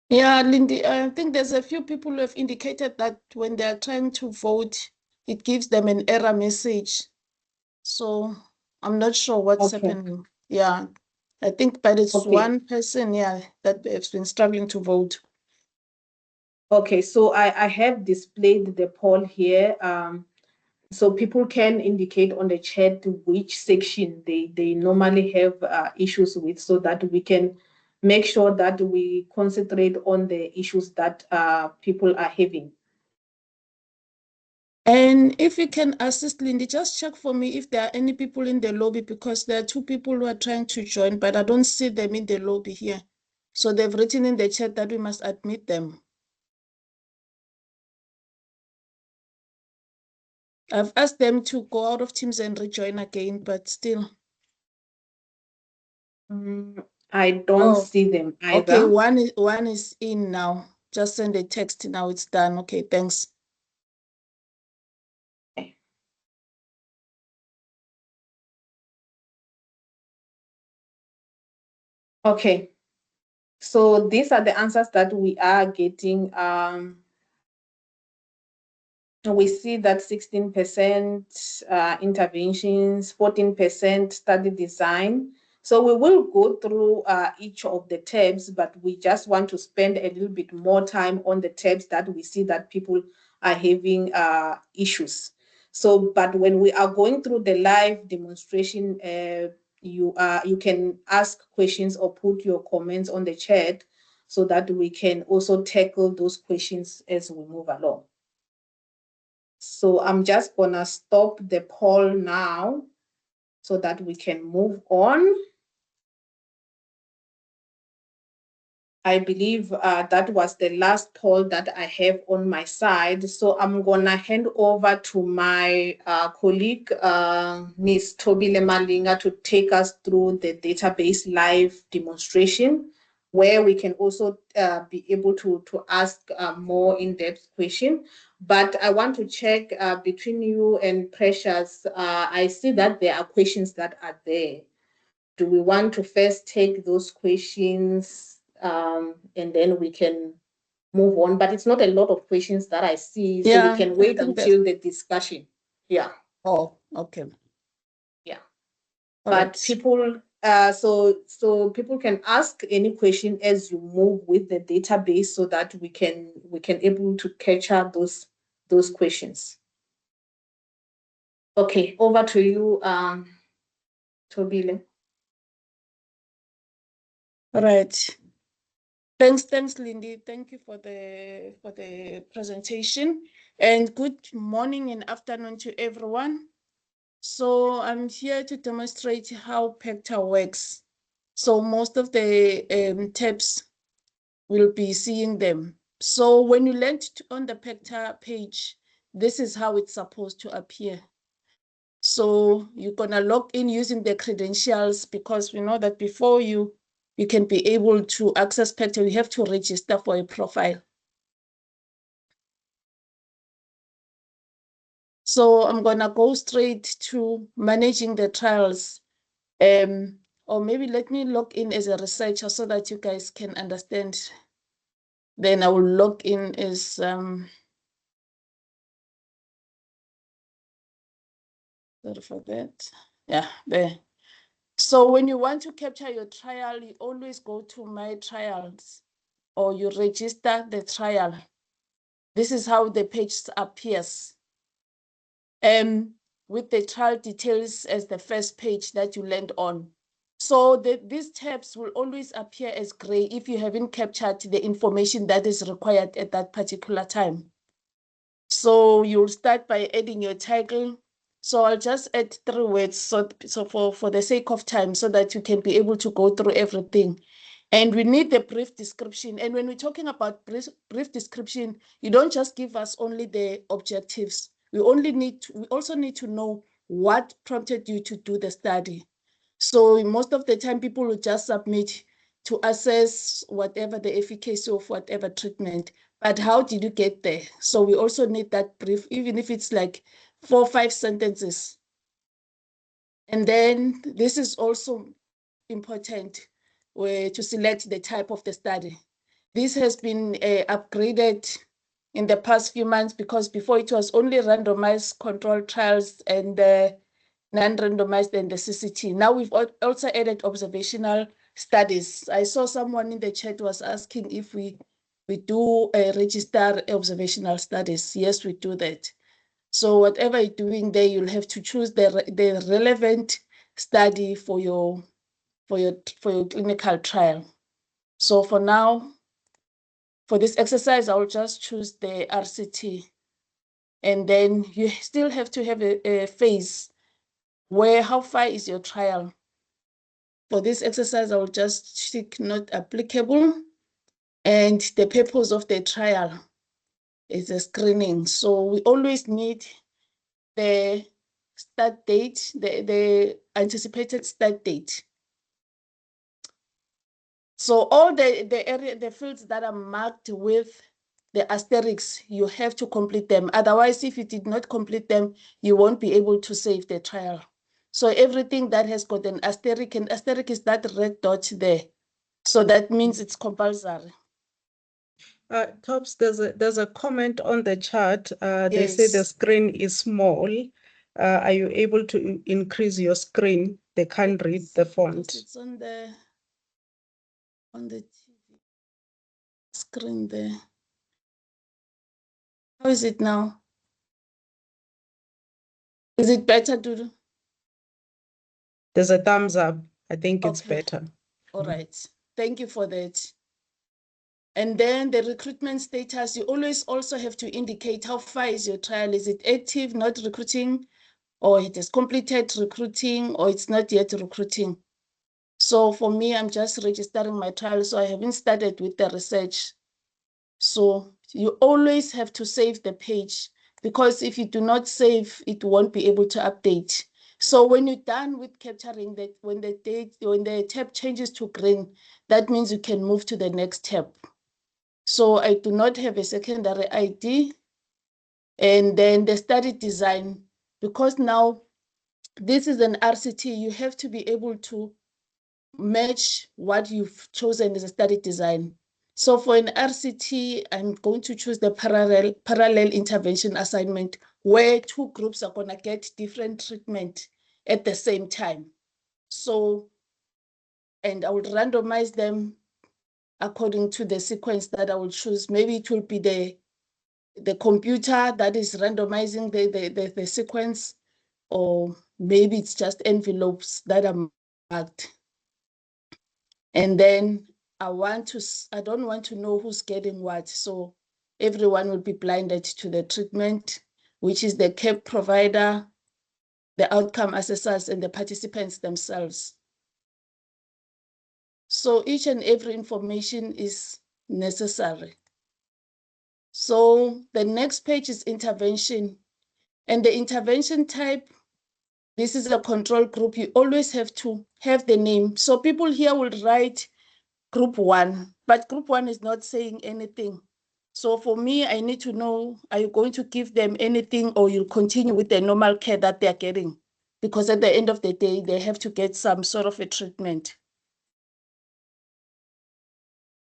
Yeah, Lindy, I think there's a few people who have indicated that when they're trying to vote, it gives them an error message. So I'm not sure what's happening. Yeah, I think, but it's one person, yeah, that has been struggling to vote. Okay, so I have displayed the poll here. So people can indicate on the chat which section they normally have issues with, so that we can make sure that we concentrate on the issues that people are having. And if you can assist Lindy, just check for me if there are any people in the lobby, because there are 2 people who are trying to join, but I don't see them in the lobby here. So they've written in the chat that we must admit them. I've asked them to go out of Teams and rejoin again, but still. I don't see them either. Okay, one is in now. Just send a text now, it's done. Okay, thanks. Okay, so these are the answers that we are getting. We see that 16% interventions, 14% study design. So we will go through each of the tabs, but we just want to spend a little bit more time on the tabs that we see that people are having issues. So, but when we are going through the live demonstration, you can ask questions or put your comments on the chat so that we can also tackle those questions as we move along. So I'm just gonna stop the poll now so that we can move on. I believe that was the last poll that I have on my side. So I'm gonna hand over to my colleague, Ms. Tobile Malinga, to take us through the database live demonstration, where we can also be able to ask more in-depth questions. But I want to check between you and Precious. I see that there are questions that are there. Do we want to first take those questions and then we can move on? But it's not a lot of questions that I see, so we can wait until the discussion. Yeah. Oh, okay. Yeah. All But right. people, so people can ask any question as you move with the database, so that we can able to capture those questions. Okay, over to you, Tobile. All right. Thanks, Lindy. Thank you for the presentation, and good morning and afternoon to everyone. So I'm here to demonstrate how PACTR works. So most of the tabs will be seeing them. So when you land on the PACTR page, this is how it's supposed to appear. So you're gonna log in using the credentials, because we know that before you can be able to access PACTR, you have to register for a profile. So I'm gonna go straight to managing the trials. Or maybe let me log in as a researcher so that you guys can understand. Then I will log in as sorry for that. Yeah, there. So when you want to capture your trial, you always go to My Trials, or you register the trial. This is how the page appears. With the trial details as the first page that you land on. So these tabs will always appear as gray if you haven't captured the information that is required at that particular time. So you'll start by adding your title. So I'll just add 3 words so for the sake of time, so that you can be able to go through everything. And we need the brief description. And when we're talking about brief description, you don't just give us only the objectives. We also need to know what prompted you to do the study. So most of the time, people will just submit to assess whatever the efficacy of whatever treatment. But how did you get there? So we also need that brief, even if it's like 4 or 5 sentences. And then this is also important to select the type of the study. This has been upgraded in the past few months, because before it was only randomized controlled trials and non-randomized and the CCT. Now we've also added observational studies. I saw someone in the chat was asking if we do register observational studies. Yes, we do that. So whatever you're doing there, you'll have to choose the relevant study for your clinical trial. So for now, for this exercise, I'll just choose the RCT. And then you still have to have a phase where, how far is your trial? For this exercise, I will just tick not applicable. And the purpose of the trial is a screening. So we always need the start date, the anticipated start date. So all the fields that are marked with the asterisks, you have to complete them. Otherwise, if you did not complete them, you won't be able to save the trial. So everything that has got an asterisk, and asterisk is that red dot there. So that means it's compulsory. Tops, there's a comment on the chat. They say the Yes. screen is small. Are you able to increase your screen? They can't read the font. It's on the TV screen there. How is it now? Is it better, Dudu? There's a thumbs up. I think it's Okay. better. All right. Thank you for that. And then the recruitment status, you always also have to indicate how far is your trial. Is it active, not recruiting, or it has completed recruiting, or it's not yet recruiting? So for me, I'm just registering my trial, so I haven't started with the research. So you always have to save the page, because if you do not save, it won't be able to update. So when you're done with capturing that, when the tab changes to green, that means you can move to the next tab. So I do not have a secondary ID. And then the study design, because now this is an RCT, you have to be able to match what you've chosen as a study design. So for an RCT, I'm going to choose the parallel intervention assignment, where two groups are going to get different treatment at the same time. So, and I would randomize them according to the sequence that I will choose. Maybe it will be the computer that is randomizing the sequence, or maybe it's just envelopes that are marked. And then I don't want to know who's getting what. So everyone will be blinded to the treatment, which is the care provider, the outcome assessors, and the participants themselves. So each and every information is necessary. So the next page is intervention. And the intervention type, this is a control group. You always have to have the name. So people here will write group 1, but group 1 is not saying anything. So for me, I need to know, are you going to give them anything, or you'll continue with the normal care that they're getting? Because at the end of the day, they have to get some sort of a treatment.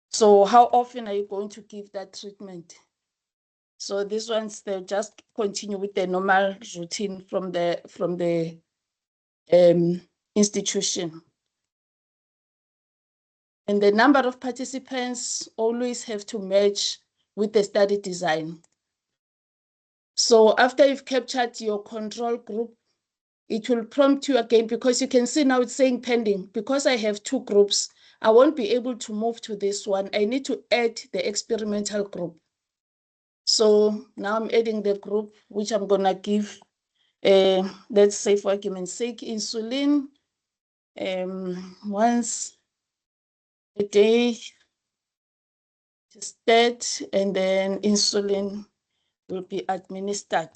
So how often are you going to give that treatment? So these ones, they'll just continue with the normal routine from the institution. And the number of participants always have to match with the study design. So after you've captured your control group, it will prompt you again, because you can see now it's saying pending. Because I have 2 groups, I won't be able to move to this one. I need to add the experimental group. So now I'm adding the group, which I'm gonna give, let's say for argument's sake, insulin once a day, that, and then insulin will be administered.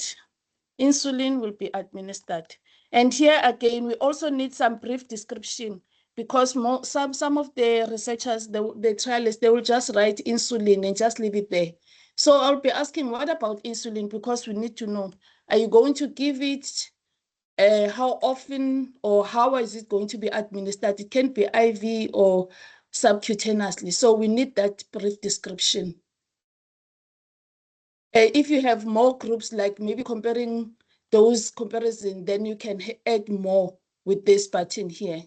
Insulin will be administered. And here again, we also need some brief description, because some of the researchers, the trialists, they will just write insulin and just leave it there. So I'll be asking, what about insulin? Because we need to know, are you going to give it? How often, or how is it going to be administered? It can be IV or subcutaneously. So we need that brief description. If you have more groups, like maybe comparing those comparison, then you can add more with this button here.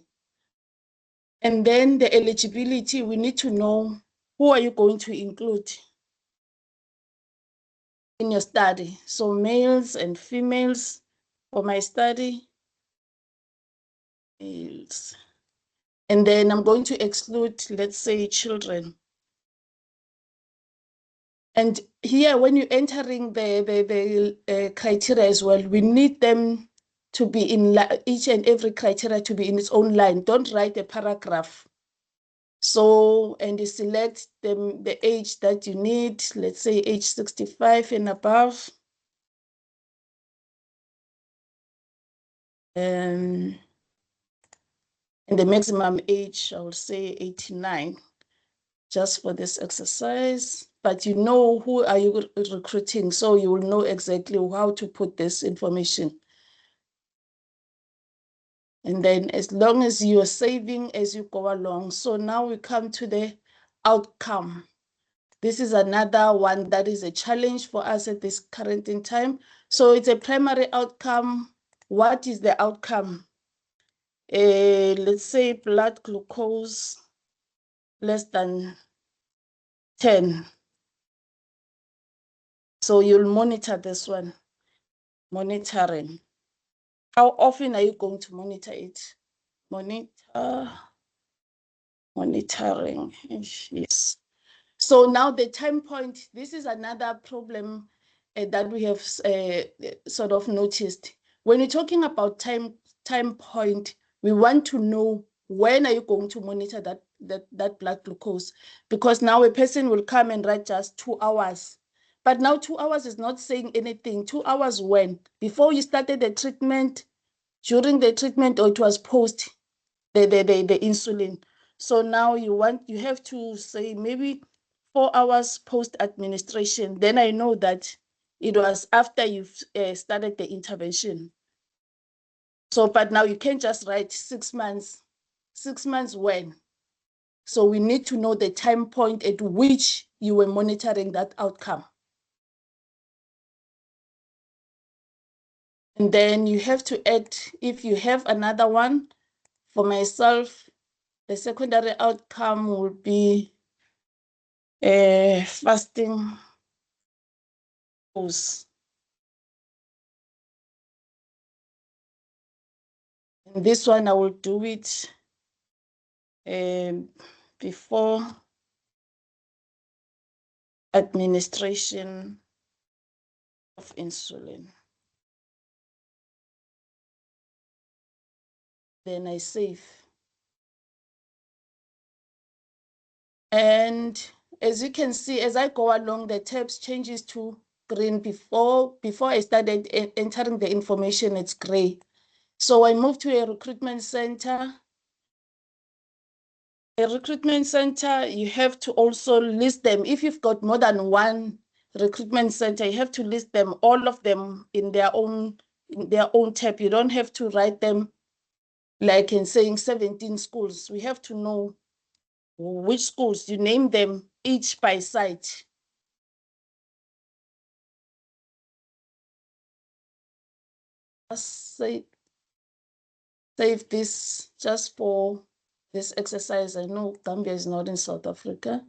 And then the eligibility, we need to know, who are you going to include in your study? So males and females for my study. Males. And then I'm going to exclude, let's say, children. And here, when you're entering the criteria as well, we need them to be in each and every criteria to be in its own line. Don't write a paragraph. So, and you select the age that you need, let's say age 65 and above. And the maximum age, I will say 89, just for this exercise. But you know who are you recruiting, so you will know exactly how to put this information. And then as long as you're saving as you go along. So now we come to the outcome. This is another one that is a challenge for us at this current in time. So it's a primary outcome. What is the outcome? Let's say blood glucose less than 10. So you'll monitor this one, monitoring. How often are you going to monitor it? Monitoring, yes. So now the time point, this is another problem that we have sort of noticed. When you're talking about time point, we want to know when are you going to monitor that blood glucose, because now a person will come and write just 2 hours. But now 2 hours is not saying anything. 2 hours when? Before you started the treatment, during the treatment, or it was post the insulin. So now you have to say maybe 4 hours post administration. Then I know that it was after you've started the intervention. So, but now you can't just write 6 months. 6 months when? So we need to know the time point at which you were monitoring that outcome. And then you have to add, if you have another one, for myself, the secondary outcome will be fasting dose. And this one I will do it before administration of insulin. Then I save. And as you can see, as I go along, the tabs changes to green. Before I started entering the information, it's gray. So I moved to a recruitment center. A recruitment center, you have to also list them. If you've got more than one recruitment center, you have to list them, all of them in their own tab. You don't have to write them like in saying 17 schools. We have to know which schools. You name them each by site. Save this just for this exercise. I know Gambia is not in South Africa.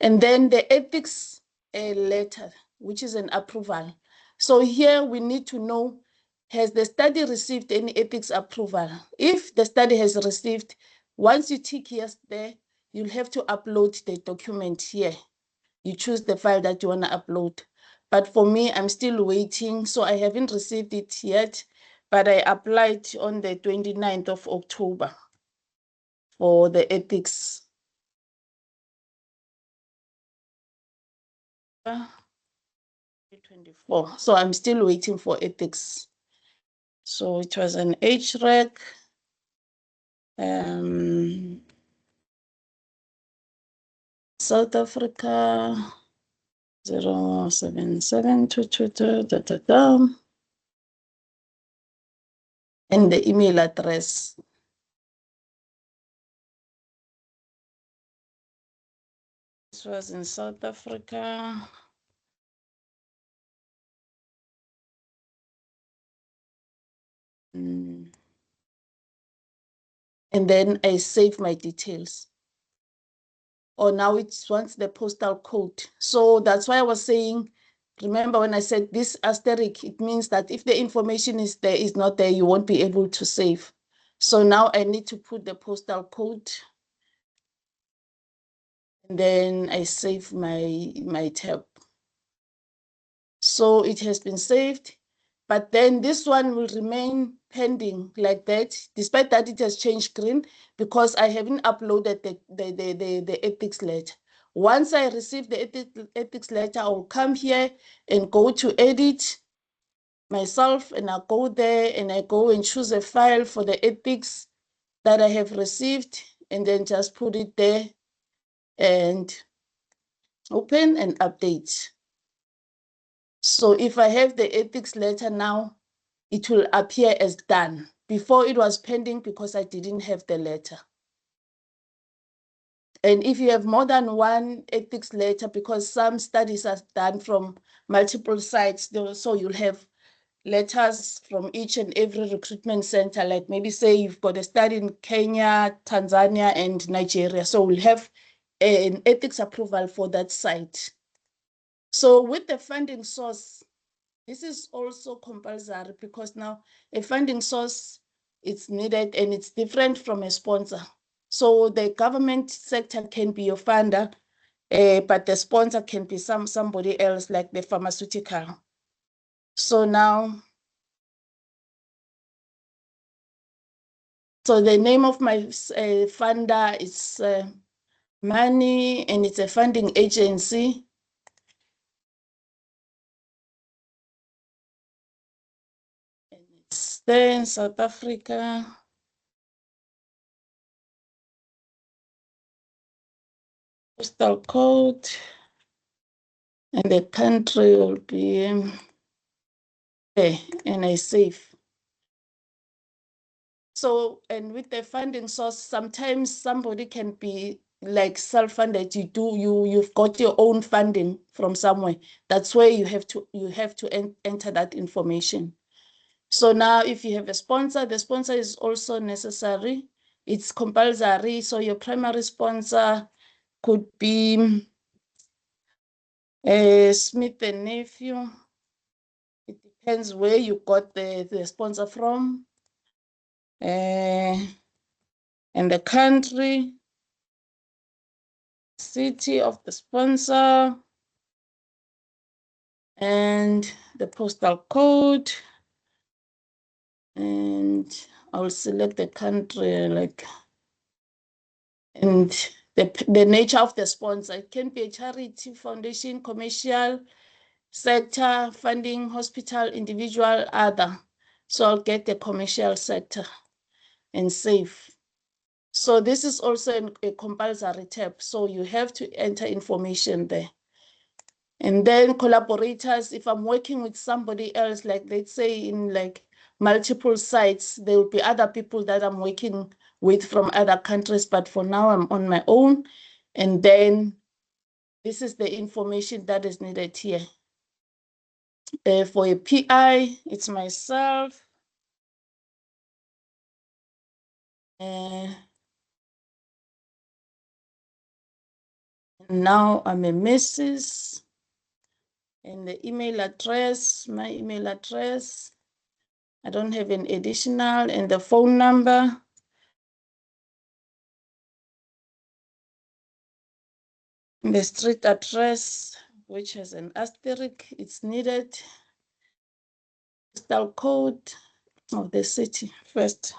And then the ethics letter, which is an approval. So here we need to know, has the study received any ethics approval? If the study has received, once you tick yes there, you'll have to upload the document here. You choose the file that you want to upload. But for me, I'm still waiting, so I haven't received it yet, but I applied on the 29th of October for the ethics. 24. So I'm still waiting for ethics. So it was an HREC. South Africa 07722. And the email address. This was in South Africa. And then I save my details. Or now it wants the postal code. So that's why I was saying, remember when I said this asterisk, it means that if the information is not there, you won't be able to save. So now I need to put the postal code. And then I save my tab. So it has been saved, but then this one will remain pending like that, despite that it has changed green, because I haven't uploaded the ethics letter. Once I receive the ethics letter, I'll come here and go to edit myself, and I'll go there and I go and choose a file for the ethics that I have received, and then just put it there and open and update. So if I have the ethics letter now, it will appear as done. Before it was pending because I didn't have the letter. And if you have more than one ethics letter, because some studies are done from multiple sites, so you'll have letters from each and every recruitment center, like maybe say you've got a study in Kenya, Tanzania, and Nigeria. So we'll have an ethics approval for that site. So with the funding source, this is also compulsory, because now a funding source is needed and it's different from a sponsor. So the government sector can be your funder, but the sponsor can be somebody else, like the pharmaceutical. So now, so the name of my funder is Money, and it's a funding agency. And it's there in South Africa. Postal code, and the country will be there, and I save. So, and with the funding source, sometimes somebody can be like self-funded. You've got your own funding from somewhere. That's where you have to enter that information. So now, if you have a sponsor, the sponsor is also necessary. It's compulsory. So your primary sponsor could be Smith and Nephew. It depends where you got the sponsor from. And the country, city of the sponsor, and the postal code. And I'll select the country, like, and the nature of the sponsor. It can be a charity, foundation, commercial sector, funding, hospital, individual, other. So I'll get the commercial sector and save. So this is also a compulsory tab. So you have to enter information there. And then collaborators, if I'm working with somebody else, like let's say in like multiple sites, there will be other people that I'm working with from other countries, but for now I'm on my own. And then this is the information that is needed here. For a PI, it's myself. Now I'm a Mrs. And the email address, my email address, I don't have an additional, and the phone number. The street address, which has an asterisk, it's needed. Postal code of the city first.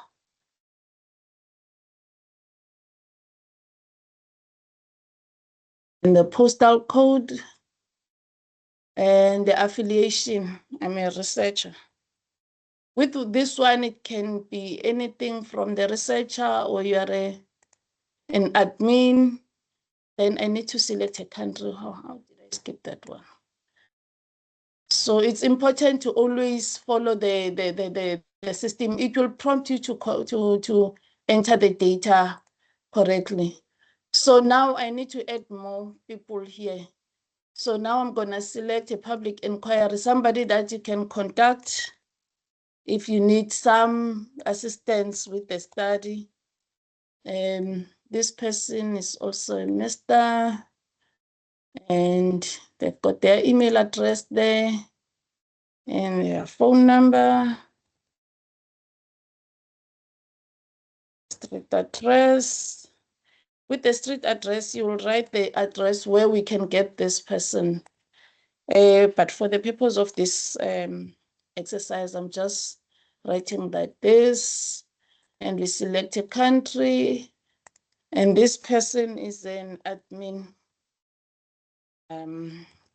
And the postal code and the affiliation. I'm a researcher. With this one, it can be anything from the researcher, or you are an admin. Then I need to select a country. How did I skip that one? So it's important to always follow the system. It will prompt you to enter the data correctly. So now I need to add more people here. So now I'm going to select a public inquiry, somebody that you can contact if you need some assistance with the study. This person is also a master, and they've got their email address there and their phone number, street address. With the street address, you will write the address where we can get this person. But for the purpose of this exercise, I'm just writing like this, and we select a country, and this person is an admin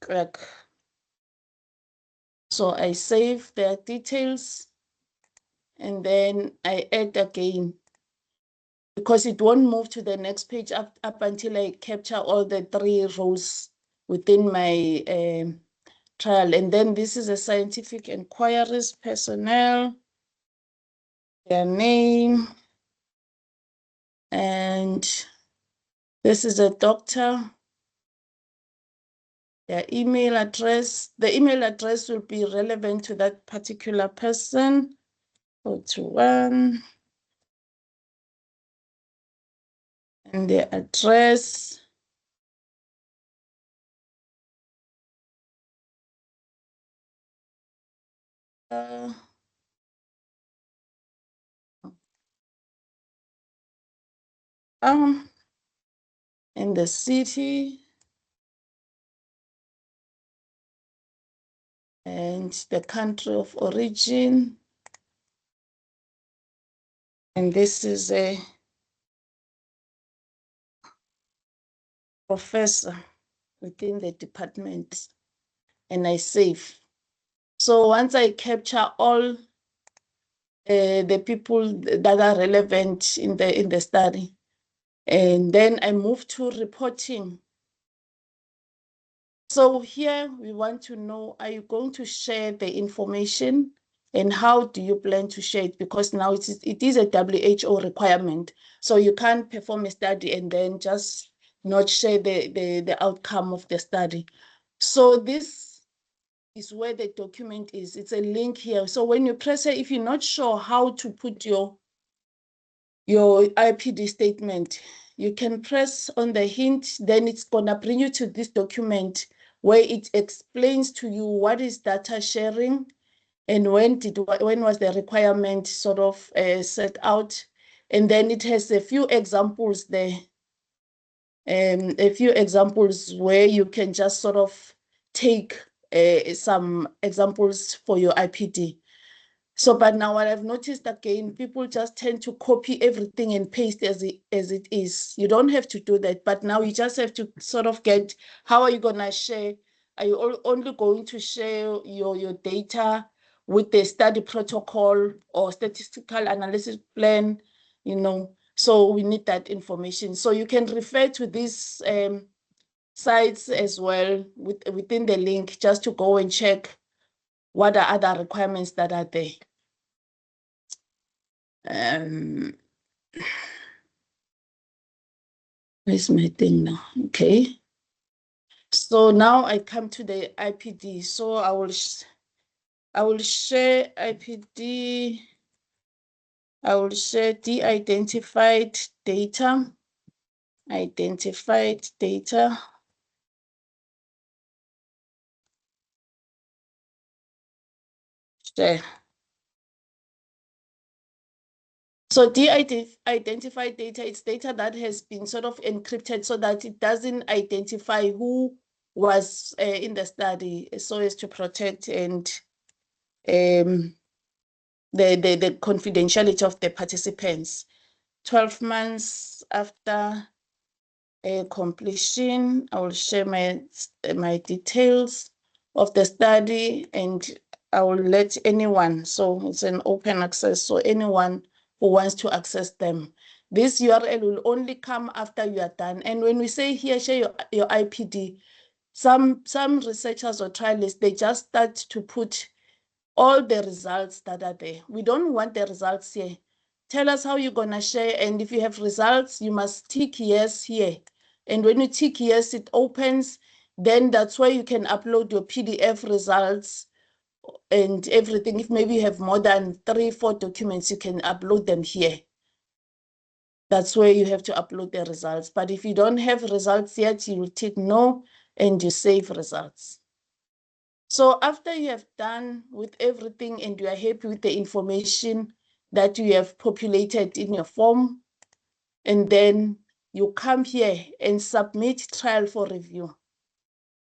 clerk. So I save their details, and then I add again, because it won't move to the next page up until I capture all the 3 rows within my trial. And then this is a scientific inquiries personnel, their name, and this is a doctor, their email address. The email address will be relevant to that particular person. Go to 1. And the address. And the city. and the country of origin. And this is a professor within the department, and I save. So once I capture all the people that are relevant in the study, and then I move to reporting. So here we want to know, are you going to share the information, and how do you plan to share it? Because now it is a WHO requirement. So you can't perform a study and then just not share the outcome of the study. So this is where the document is. It's a link here. So when you press it, if you're not sure how to put your IPD statement, you can press on the hint, then it's gonna bring you to this document where it explains to you what is data sharing and when was the requirement sort of set out. And then it has a few examples there, a few examples where you can just sort of take some examples for your IPD. So, but now what I've noticed again, people just tend to copy everything and paste as it is. You don't have to do that, but now you just have to sort of get, how are you gonna share? Are you only going to share your data with the study protocol or statistical analysis plan? You know, so we need that information. So you can refer to these sites as well within the link, just to go and check what are other requirements that are there. Where's my thing now? Okay. So now I come to the IPD. So I will share IPD. I will share de-identified data. Identified data. Share. So de-identified data, it's data that has been sort of encrypted so that it doesn't identify who was in the study, so as to protect and the confidentiality of the participants. 12 months after completion, I will share my details of the study, and I will let anyone, so it's an open access, so anyone who wants to access them. This URL will only come after you are done. And when we say here, share your IPD, some researchers or trialists, they just start to put all the results that are there. We don't want the results here. Tell us how you're gonna share, and if you have results, you must tick yes here. And when you tick yes, it opens, then that's where you can upload your PDF results and everything. If maybe you have more than 3-4 documents, you can upload them here. That's where you have to upload the results. But if you don't have results yet, you will tick no and you save results. So after you have done with everything and you are happy with the information that you have populated in your form, and then you come here and submit trial for review.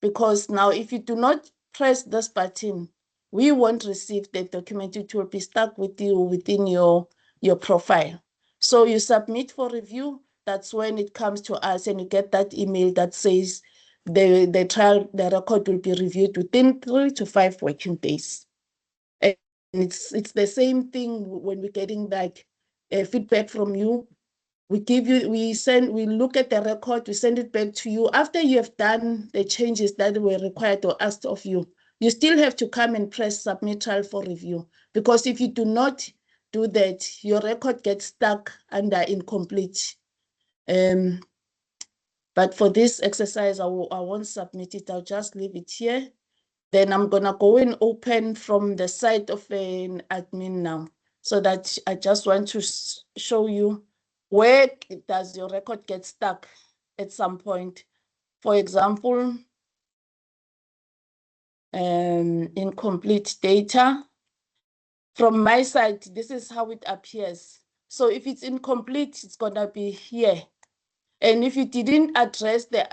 Because now if you do not press this button, we won't receive the document. It will be stuck with you within your profile. So you submit for review. That's when it comes to us and you get that email that says the trial, the record will be reviewed within 3 to 5 working days. And it's the same thing when we're getting like feedback from you. We look at the record, we send it back to you. After you have done the changes that were required or asked of you, you still have to come and press submit trial for review. Because if you do not do that, your record gets stuck under incomplete. But for this exercise, I won't submit it. I'll just leave it here. Then I'm gonna go and open from the side of an admin now, so that I just want to show you where does your record get stuck at some point. For example, incomplete data. From my side, this is how it appears. So if it's incomplete, it's gonna be here. And if you didn't address the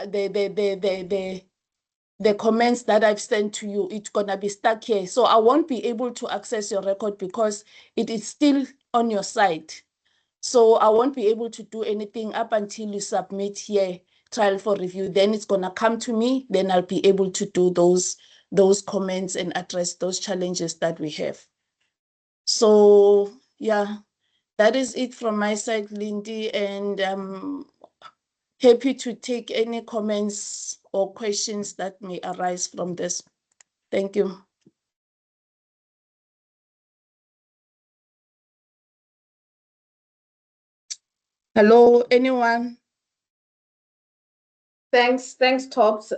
the comments that I've sent to you, it's gonna be stuck here. So I won't be able to access your record because it is still on your site. So I won't be able to do anything up until you submit here, trial for review. Then it's gonna come to me, then I'll be able to do those comments and address those challenges that we have. So yeah, that is it from my side, Lindy, and I'm happy to take any comments or questions that may arise from this. Thank you. Hello, anyone? Thanks, Tops.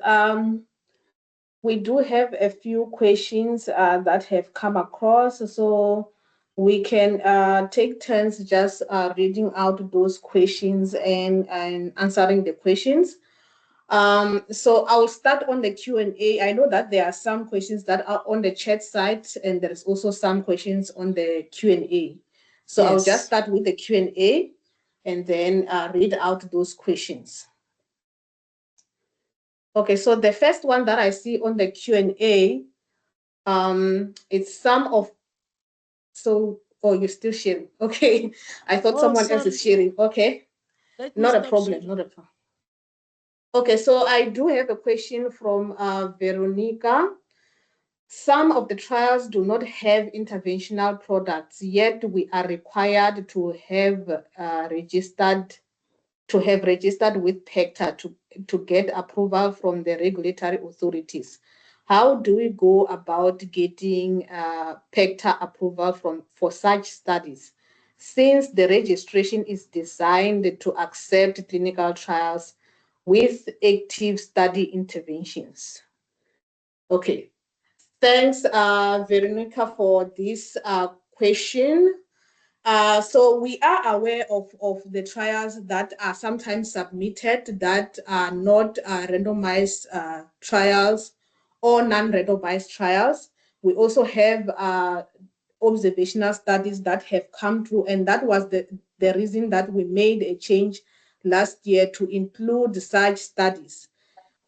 We do have a few questions that have come across, so we can take turns just reading out those questions and answering the questions. So I'll start on the Q&A. I know that there are some questions that are on the chat site, and there is also some questions on the Q&A. So yes. I'll just start with the Q&A and then read out those questions. Okay, so the first one that I see on the Q&A, it's some of, so, oh, you're still sharing. Okay, I thought someone else is sharing. Okay, not a problem, not a problem. Okay, so I do have a question from Veronica. Some of the trials do not have interventional products, yet we are required to have registered with PACTR to get approval from the regulatory authorities. How do we go about getting PACTR approval for such studies, since the registration is designed to accept clinical trials with active study interventions? Okay, thanks, Veronica, for this question. So we are aware of the trials that are sometimes submitted that are not randomized trials or non-randomized trials. We also have observational studies that have come through, and that was the reason that we made a change last year to include such studies.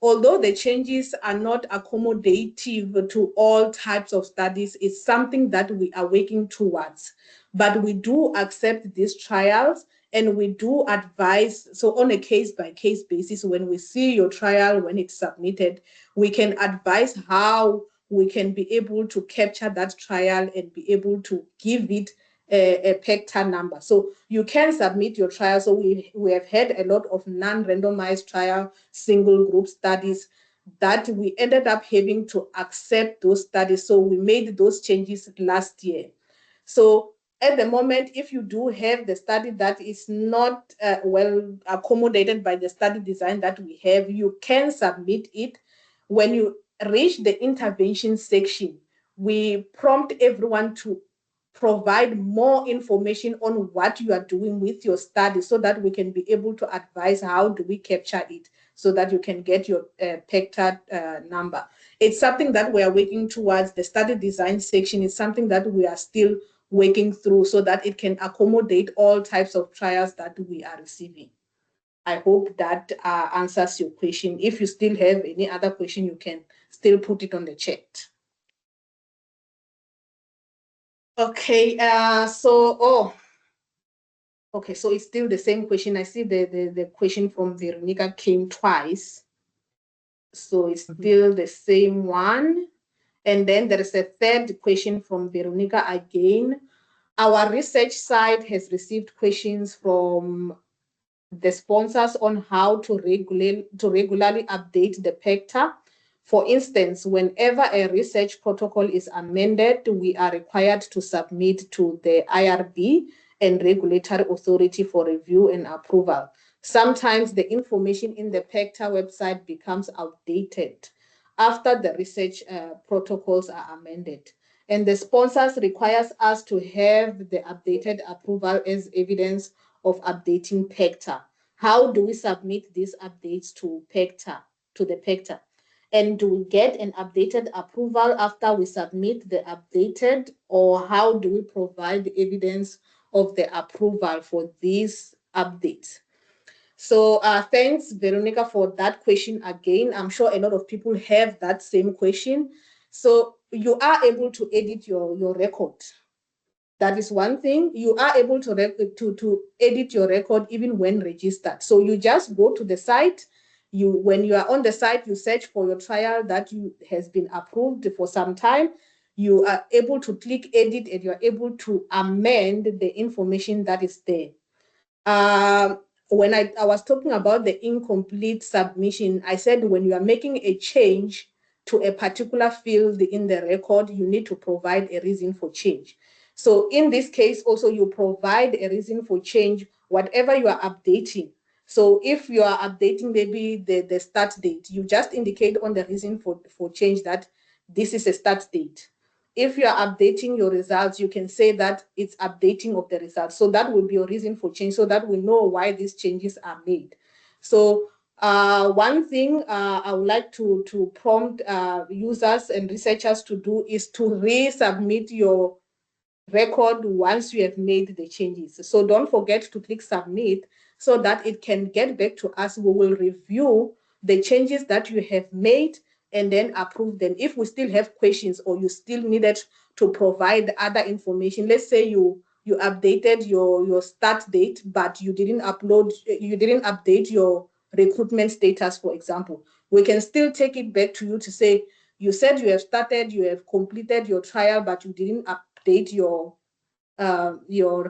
Although the changes are not accommodative to all types of studies, it's something that we are working towards. But we do accept these trials and we do advise. So on a case-by-case basis, when we see your trial, when it's submitted, we can advise how we can be able to capture that trial and be able to give it a PACTR number. So you can submit your trial. So we have had a lot of non-randomized trial, single group studies that we ended up having to accept those studies. So we made those changes last year. So at the moment, if you do have the study that is not well accommodated by the study design that we have, you can submit it. When you reach the intervention section, we prompt everyone to provide more information on what you are doing with your study so that we can be able to advise how do we capture it so that you can get your PACTR number. It's something that we are working towards. The study design section is something that we are still working through so that it can accommodate all types of trials that we are receiving. I hope that answers your question. If you still have any other question, you can still put it on the chat. Okay, so it's still the same question. I see the question from Veronica came twice. So it's still the same one. And then there is a third question from Veronica again. Our research site has received questions from the sponsors on how to regularly update the PACTR. For instance, whenever a research protocol is amended, we are required to submit to the IRB and regulatory authority for review and approval. Sometimes the information in the PACTR website becomes outdated after the research protocols are amended. And the sponsors requires us to have the updated approval as evidence of updating PACTR. How do we submit these updates to PACTR, to the PACTR? And do we get an updated approval after we submit the updated, or how do we provide evidence of the approval for these updates? So thanks, Veronica, for that question again. I'm sure a lot of people have that same question. So you are able to edit your record. That is one thing. You are able to edit your record even when registered. So you just go to the site. When you are on the site, you search for your trial that has been approved for some time. You are able to click edit and you are able to amend the information that is there. When I was talking about the incomplete submission, I said when you are making a change to a particular field in the record, you need to provide a reason for change. So in this case, also you provide a reason for change, whatever you are updating. So if you are updating maybe the start date, you just indicate on the reason for change that this is a start date. If you are updating your results, you can say that it's updating of the results. So that will be your reason for change, so that we know why these changes are made. So one thing I would like to prompt users and researchers to do is to resubmit your record once you have made the changes. So don't forget to click submit so that it can get back to us. We will review the changes that you have made and then approve them. If we still have questions or you still needed to provide other information, let's say you updated your start date, but you didn't update your recruitment status, for example, we can still take it back to you to say, you said you have started, you have completed your trial, but you didn't update your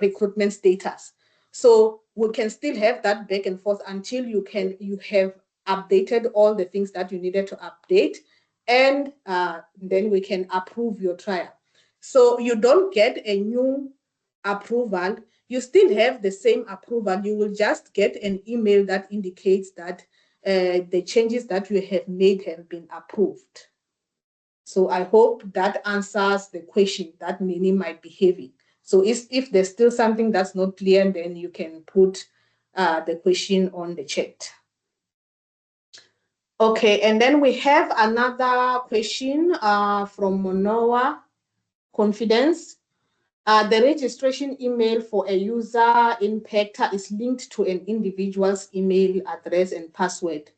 recruitment status. So we can still have that back and forth until you have updated all the things that you needed to update, and then we can approve your trial. So you don't get a new approval, you still have the same approval. You will just get an email that indicates that the changes that you have made have been approved. So I hope that answers the question that many might be having. So if there's still something that's not clear, then you can put the question on the chat. Okay, and then we have another question from Monoa Confidence. The registration email for a user in PACTR is linked to an individual's email address and password.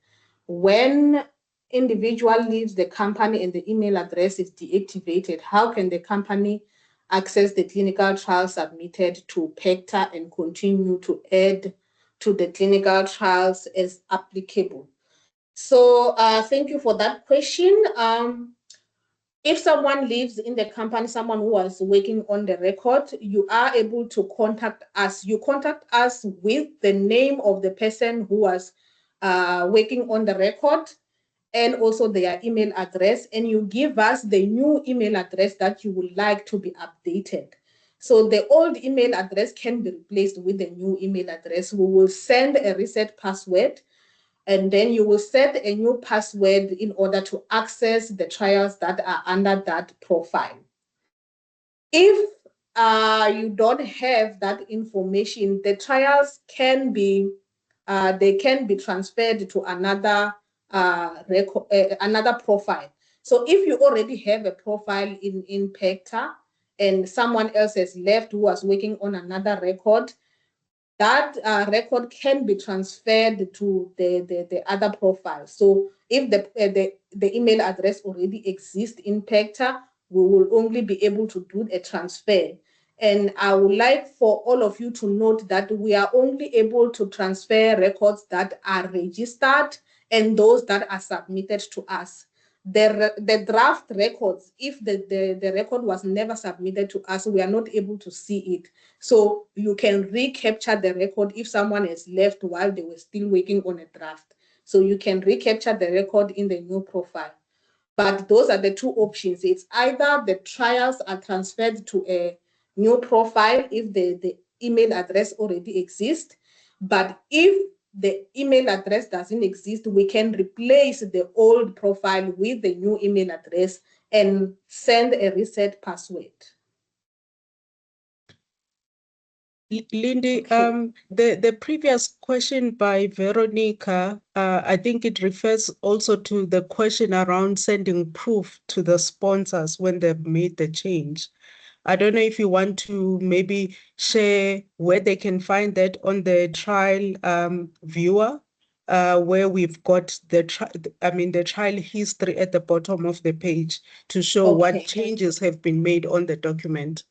When individual leaves the company and the email address is deactivated, how can the company access the clinical trial submitted to PACTR and continue to add to the clinical trials as applicable? So thank you for that question. If someone lives in the company, someone who was working on the record, you are able to contact us. You contact us with the name of the person who was working on the record and also their email address, and you give us the new email address that you would like to be updated. So the old email address can be replaced with the new email address. We will send a reset password, and then you will set a new password in order to access the trials that are under that profile. If you don't have that information, the trials can be transferred to another another profile. So if you already have a profile in PACTR and someone else has left who was working on another record, that record can be transferred to the other profile. So if the email address already exists in PACTR, we will only be able to do a transfer. And I would like for all of you to note that we are only able to transfer records that are registered and those that are submitted to us. The draft records, if the record was never submitted to us, we are not able to see it. So you can recapture the record if someone has left while they were still working on a draft. So you can recapture the record in the new profile. But those are the two options. It's either the trials are transferred to a new profile if the email address already exists. But if the email address doesn't exist, we can replace the old profile with the new email address and send a reset password. Lindy, Okay. the previous question by Veronica, I think it refers also to the question around sending proof to the sponsors when they've made the change. I don't know if you want to maybe share where they can find that on the trial viewer, where we've got the trial history at the bottom of the page to show what Okay. changes have been made on the document.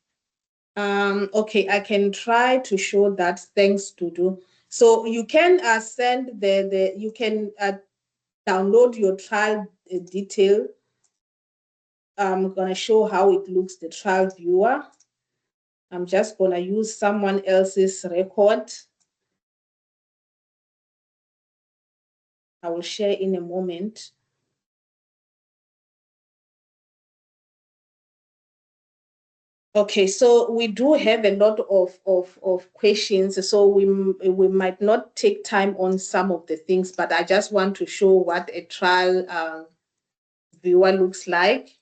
Okay, I can try to show that. Thanks, Dudu. So you can send you can download your trial detail. I'm gonna show how it looks, the trial viewer. I'm just gonna use someone else's record. I will share in a moment. Okay, so we do have a lot of questions, so we might not take time on some of the things, but I just want to show what a trial viewer looks like.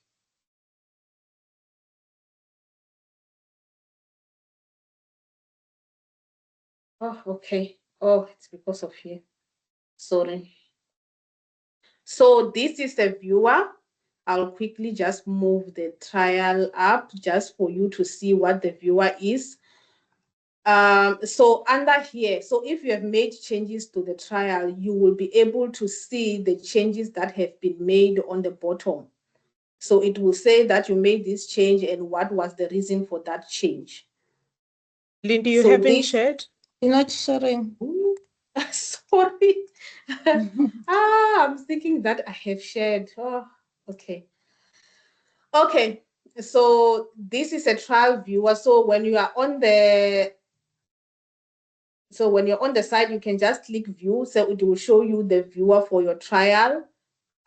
Oh, okay. Oh, it's because of here. Sorry. So this is the viewer. I'll quickly just move the trial up just for you to see what the viewer is. So under here, so if you have made changes to the trial, you will be able to see the changes that have been made on the bottom. So it will say that you made this change and what was the reason for that change. Lindy, you So haven't shared? You're not sharing. Sorry. I'm thinking that I have shared. Oh, okay. Okay. So this is a trial viewer. So when you are on the site, you can just click view. So it will show you the viewer for your trial.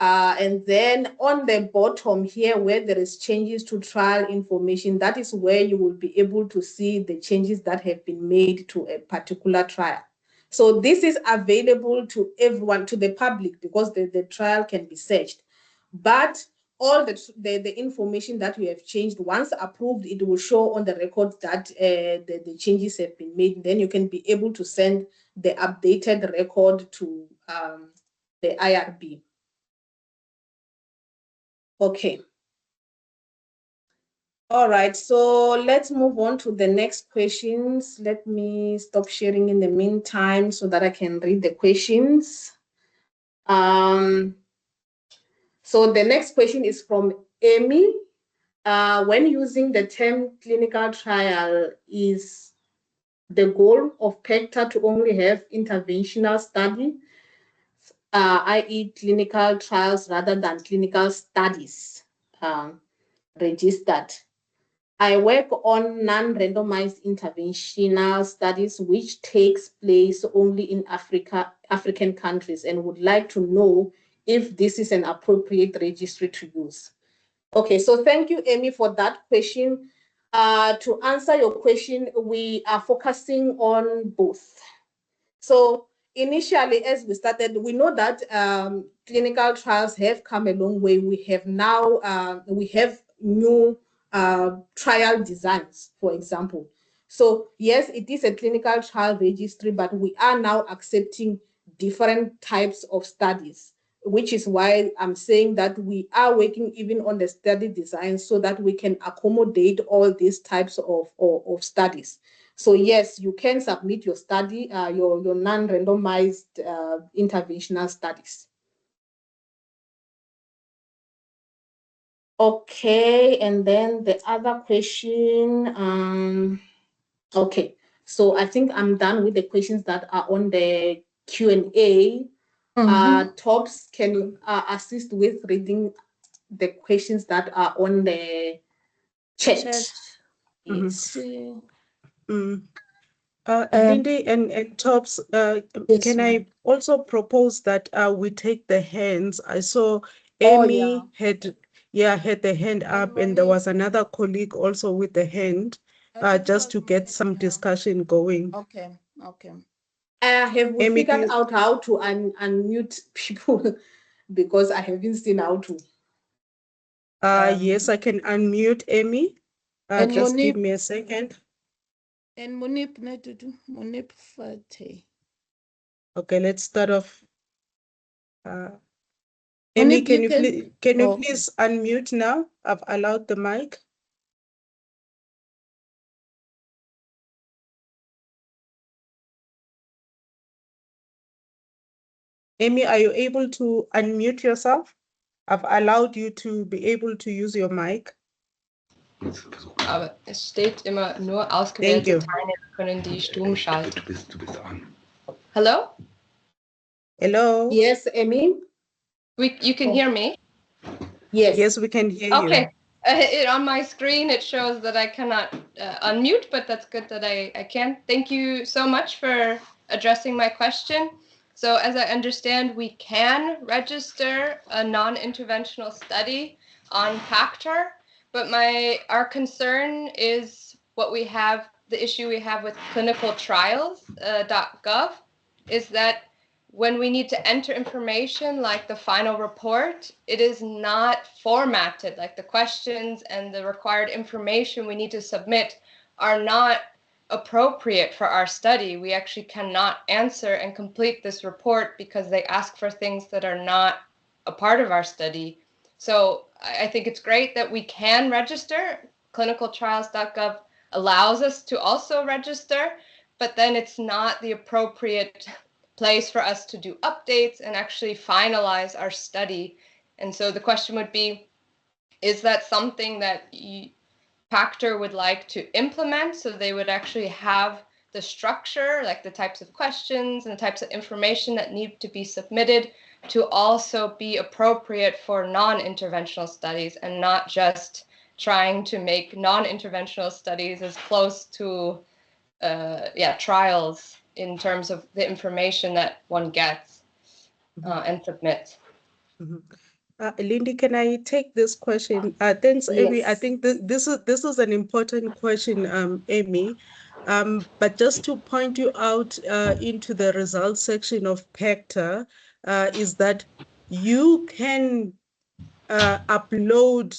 And then on the bottom here, where there is changes to trial information, that is where you will be able to see the changes that have been made to a particular trial. So this is available to everyone, to the public, because the trial can be searched. But all the information that we have changed, once approved, it will show on the record that the changes have been made. Then you can be able to send the updated record to the IRB. Okay. All right, so let's move on to the next questions. Let me stop sharing in the meantime so that I can read the questions. So the next question is from Amy. When using the term clinical trial, is the goal of PACTR to only have interventional study, i.e. clinical trials rather than clinical studies registered? I work on non-randomized interventional studies, which takes place only in African countries, and would like to know if this is an appropriate registry to use. Okay, so thank you, Amy, for that question. To answer your question, we are focusing on both. So initially, as we started, we know that clinical trials have come a long way. We have now, we have new trial designs, for example. So yes, it is a clinical trial registry, but we are now accepting different types of studies, which is why I'm saying that we are working even on the study design so that we can accommodate all these types of studies. So yes, you can submit your study, your non-randomized interventional studies. Okay, and then the other question, okay, so I think I'm done with the questions that are on the Q&A. Tops, can you assist with reading the questions that are on the chat? Yes. Lindy and Tops, Yes, can I also propose that we take the hands? I saw Oh, Amy had the hand up, and there was another colleague also with the hand, I think it just was to get some Monique, yeah. discussion going. Okay, okay. Have we Amy, figured out how to unmute people? Because I haven't seen how to. yes, I can unmute Amy. And Just give Monique, me a second. and Monique, Monique Fate. Okay, let's start off. Amy, Monique, can you okay. please unmute now? I've allowed the mic. Amy, are you able to unmute yourself? I've allowed you to be able to use your mic. Aber es steht immer nur Thank ausgewählte you. Teilnehmer können die stumm schalten. Du bist an. Hello? Hello? Yes, Amy? You can hear me? Yes. Yes, we can hear Okay. you. On my screen, it shows that I cannot unmute, but that's good that I can. Thank you so much for addressing my question. So as I understand, we can register a non-interventional study on PACTR, but our concern is the issue we have with clinicaltrials.gov is that when we need to enter information like the final report, it is not formatted. Like the questions and the required information we need to submit are not appropriate for our study. We actually cannot answer and complete this report because they ask for things that are not a part of our study. So I think it's great that we can register. Clinicaltrials.gov allows us to also register, but then it's not the appropriate place for us to do updates and actually finalize our study. And so the question would be, is that something that PACTR would like to implement? So they would actually have the structure, like the types of questions and the types of information that need to be submitted to also be appropriate for non-interventional studies and not just trying to make non-interventional studies as close to trials in terms of the information that one gets and submits. Lindy, can I take this question? Thanks, Amy. I Yes. think this is an important question, Amy. But just to point you out into the results section of PACTR, is that you can upload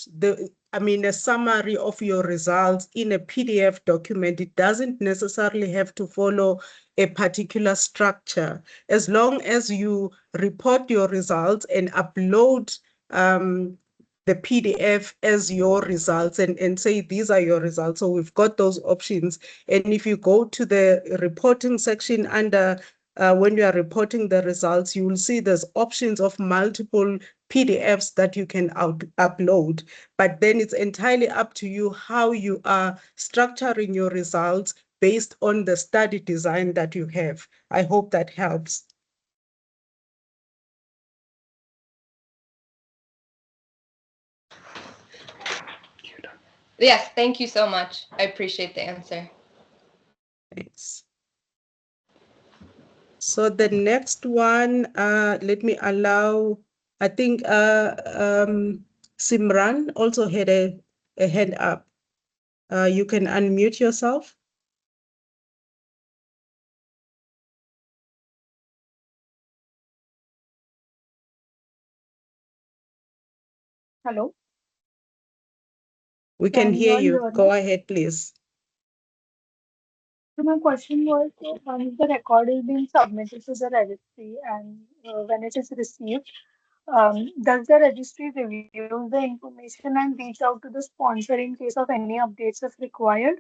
a summary of your results in a PDF document. It doesn't necessarily have to follow a particular structure. As long as you report your results and upload the PDF as your results and say, these are your results. So we've got those options. And if you go to the reporting section under when you are reporting the results, you will see there's options of multiple PDFs that you can upload, but then it's entirely up to you how you are structuring your results based on the study design that you have. I hope that helps. Yes, thank you so much. I appreciate the answer. Thanks. So the next one, let me allow, I think Simran also had a hand up. You can unmute yourself. Hello. We can hear you. hear Go me? ahead, please. So my question was, once the record is being submitted to the registry and when it is received, does the registry review the information and reach out to the sponsor in case of any updates if required?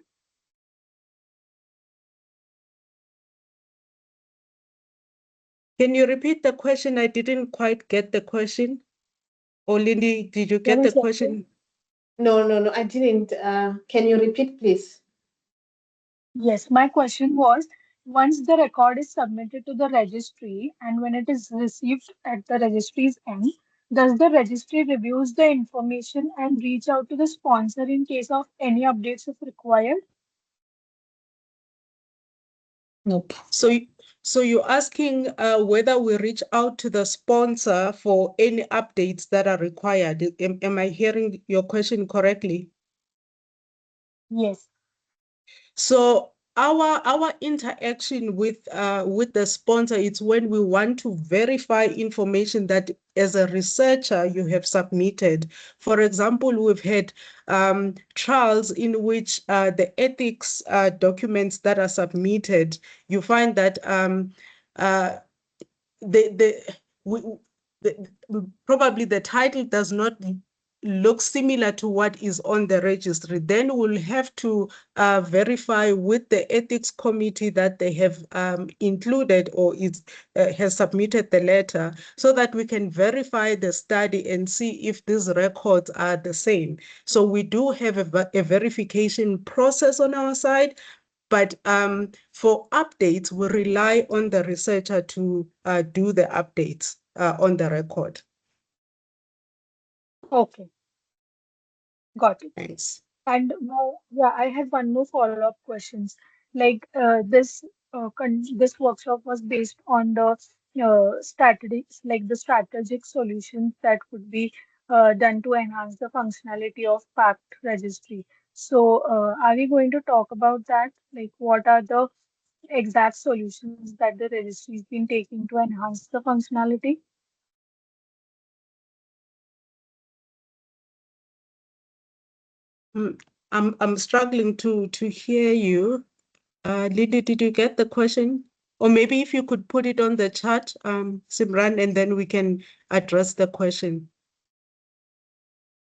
Can you repeat the question? I didn't quite get the question. Oh, Lindy, did you get Let me the check question? No, I didn't. Can you repeat, please? Yes, my question was, once the record is submitted to the registry and when it is received at the registry's end, does the registry reviews the information and reach out to the sponsor in case of any updates if required? Nope. So you're asking whether we reach out to the sponsor for any updates that are required. Am I hearing your question correctly? Yes. So our interaction with the sponsor, it's when we want to verify information that as a researcher you have submitted. For example, we've had trials in which the ethics documents that are submitted, you find that probably the title does not looks similar to what is on the registry, then we'll have to verify with the ethics committee that they have included or has submitted the letter, so that we can verify the study and see if these records are the same. So we do have a verification process on our side, but for updates, we rely on the researcher to do the updates on the record. Okay, got it. Thanks. And yeah, I have one more follow-up questions. Like this workshop was based on the strategic solutions that could be done to enhance the functionality of PACT registry. So, are we going to talk about that? Like, what are the exact solutions that the registry has been taking to enhance the functionality? I'm struggling to hear you. Lily, did you get the question? Or maybe if you could put it on the chat, Simran, and then we can address the question.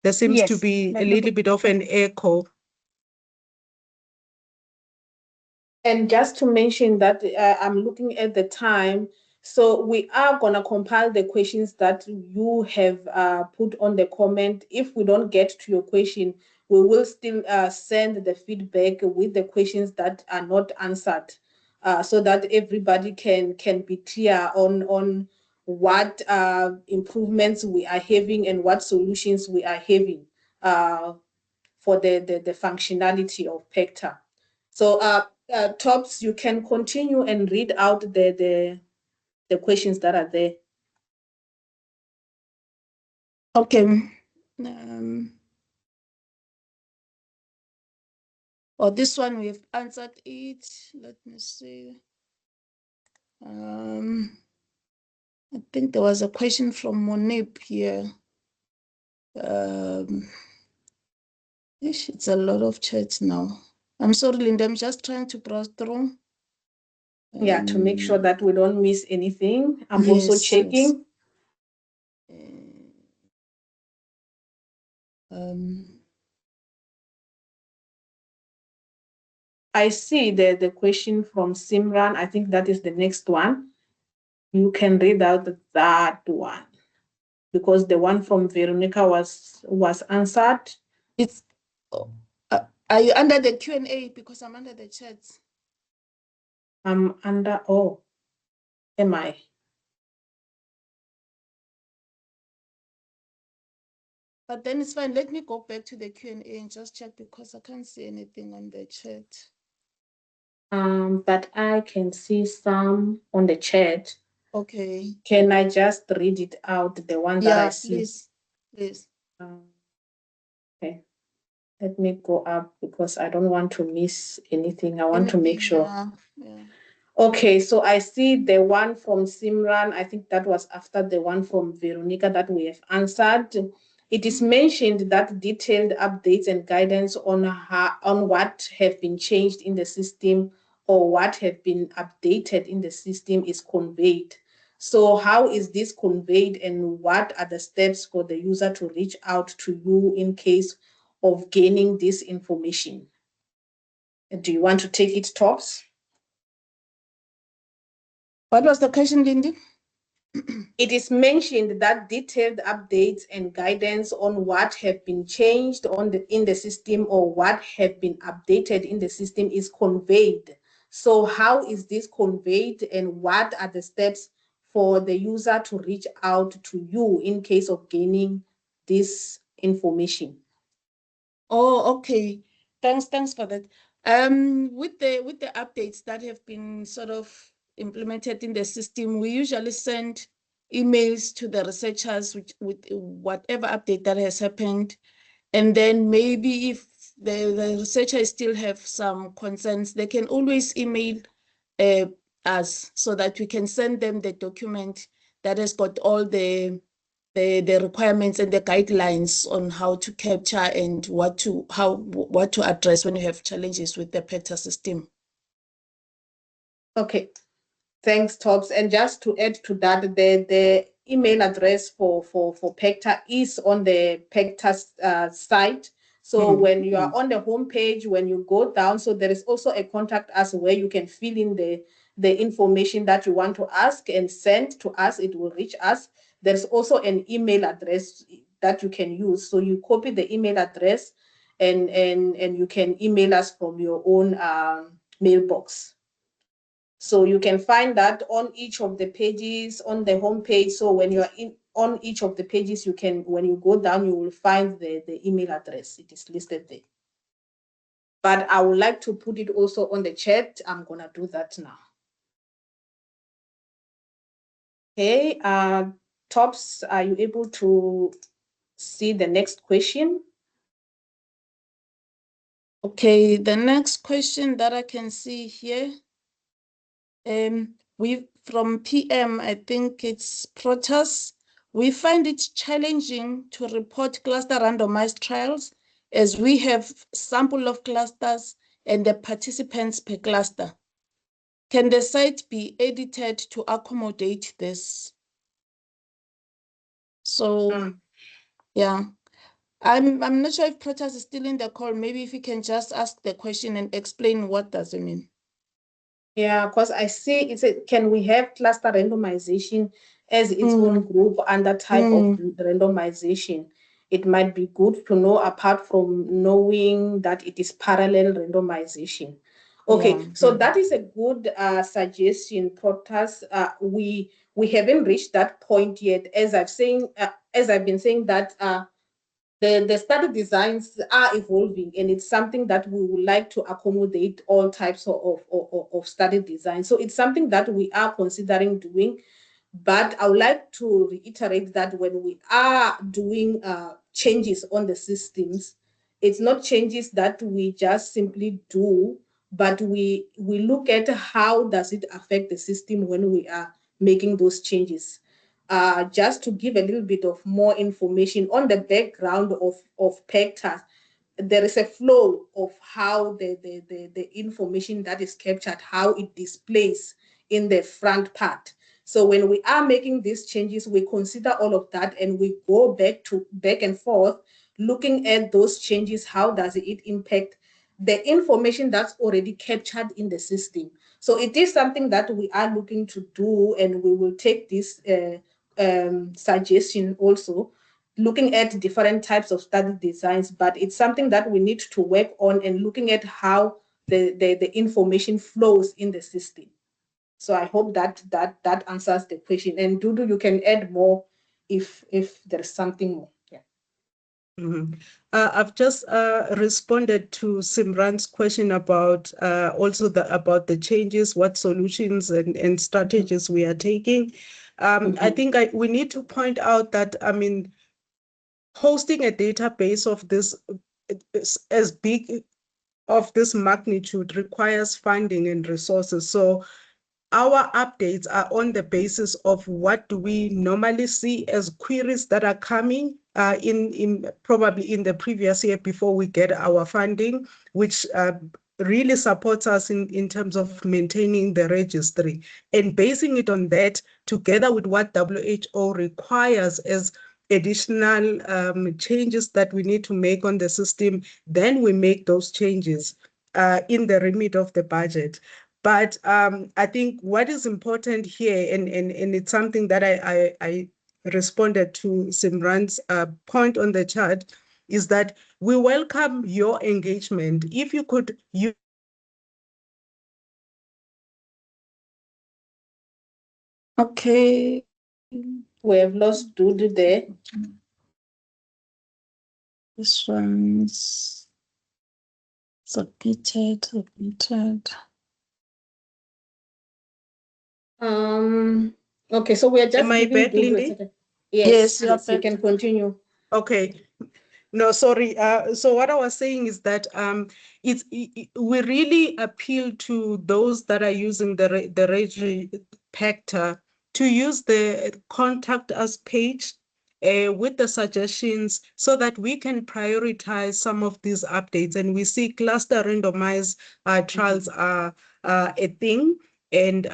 There seems to Yes, be let a me little bit of an echo. And just to mention that I'm looking at the time, so we are going to compile the questions that you have put on the comment. If we don't get to your question, we will still send the feedback with the questions that are not answered, so that everybody can be clear on what improvements we are having and what solutions we are having for the functionality of PACTR. So Tops, you can continue and read out the questions that are there. Okay. This one we've answered it. Let me see. I think there was a question from Monip here. It's a lot of chats now. I'm sorry, Linda, I'm just trying to browse through. Yeah, to make sure that we don't miss anything. I'm yes, also checking. Yes. I see the question from Simran. I think that is the next one. You can read out that one, because the one from Veronica was answered. It's are you under the Q&A? Because I'm under the chat. I'm under, am I? But then it's fine. Let me go back to the Q&A and just check, because I can't see anything on the chat. But I can see some on the chat. Okay. Can I just read it out, the one that I see? Please. Okay. Let me go up, because I don't want to miss anything. I want to make sure. Yeah. Okay, so I see the one from Simran. I think that was after the one from Veronica that we have answered. It is mentioned that detailed updates and guidance on what have been changed in the system or what have been updated in the system is conveyed. So how is this conveyed, and what are the steps for the user to reach out to you in case of gaining this information? Do you want to take it, Tops? What was the question, Lindy? It is mentioned that detailed updates and guidance on what have been changed in the system or what have been updated in the system is conveyed. So how is this conveyed, and what are the steps for the user to reach out to you in case of gaining this information? Oh, okay. Thanks for that. With the updates that have been sort of implemented in the system, we usually send emails to the researchers with whatever update that has happened. And then maybe if the researchers still have some concerns, they can always email us, so that we can send them the document that has got all the requirements and the guidelines on how to capture and what to address when you have challenges with the PACTR system. Okay. Thanks, Tops. And just to add to that, the email address for PACTR is on the PACTR site. So when you are on the homepage, when you go down, so there is also a contact us where you can fill in the information that you want to ask and send to us. It will reach us. There's also an email address that you can use. So you copy the email address and you can email us from your own mailbox. So you can find that on each of the pages on the home page. So when you're on each of the pages, you can, when you go down, you will find the email address. It is listed there. But I would like to put it also on the chat. I'm gonna do that now. Okay, Tops, are you able to see the next question? Okay, the next question that I can see here, we from PM, I think it's Protas. We find it challenging to report cluster randomized trials as we have sample of clusters and the participants per cluster. Can the site be edited to accommodate this? So, yeah. I'm not sure if Protas is still in the call. Maybe if you can just ask the question and explain what does it mean. Yeah, because I see it's can we have cluster randomization as its own group under type of randomization? It might be good to know apart from knowing that it is parallel randomization. Okay, so that is a good suggestion, Protas. We haven't reached that point yet, as I've been saying that the study designs are evolving, and it's something that we would like to accommodate all types of study design. So it's something that we are considering doing. But I would like to reiterate that when we are doing changes on the systems, it's not changes that we just simply do, but we look at how does it affect the system when we are making those changes. Just to give a little bit of more information on the background of PACTR, there is a flow of how the information that is captured, how it displays in the front part. So when we are making these changes, we consider all of that and we go back and forth, looking at those changes, how does it impact the information that's already captured in the system. So it is something that we are looking to do, and we will take this suggestion also, looking at different types of study designs, but it's something that we need to work on and looking at how the information flows in the system. So I hope that answers the question. And Dudu, you can add more if there's something more. Yeah. I've just responded to Simran's question about also about the changes, what solutions and strategies we are taking. I think we need to point out that, I mean, hosting a database of this as big of this magnitude requires funding and resources. So our updates are on the basis of what do we normally see as queries that are coming in probably in the previous year before we get our funding, which really supports us in terms of maintaining the registry, and basing it on that together with what WHO requires as additional changes that we need to make on the system. Then we make those changes in the remit of the budget. But I think what is important here, and it's something that I responded to Simran's point on the chat, is that we welcome your engagement. If you could use Okay. We have lost Dudu there. This one's submitted. Okay, so we are just Am I giving back, Dudu Lindy? Yes, you're you can continue. Okay. No, sorry. So what I was saying is that we really appeal to those that are using the registry PACTR to use the contact us page with the suggestions so that we can prioritize some of these updates. And we see cluster randomized trials are a thing. And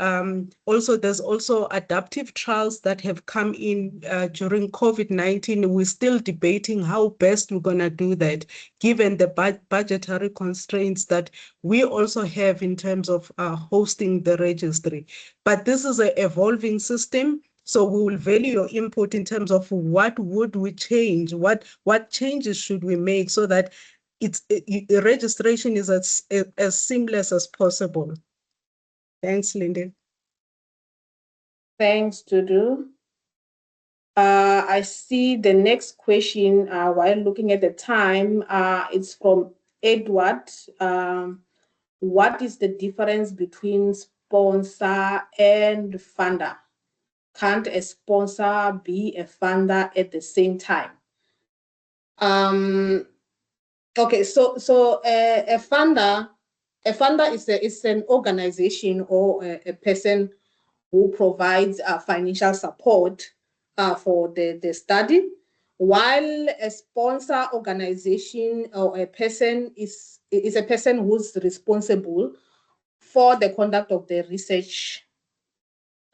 also, there's also adaptive trials that have come in during COVID-19. We're still debating how best we're going to do that, given the budgetary constraints that we also have in terms of hosting the registry. But this is an evolving system. So we will value your input in terms of what would we change, what changes should we make so that registration is as seamless as possible. Thanks, Lindy. Thanks, Dudu. I see the next question while looking at the time. It's from Edward. What is the difference between sponsor and funder? Can't a sponsor be a funder at the same time? Okay, so a funder is an organization or a person who provides financial support for the study, while a sponsor organization or a person is a person who's responsible for the conduct of the research.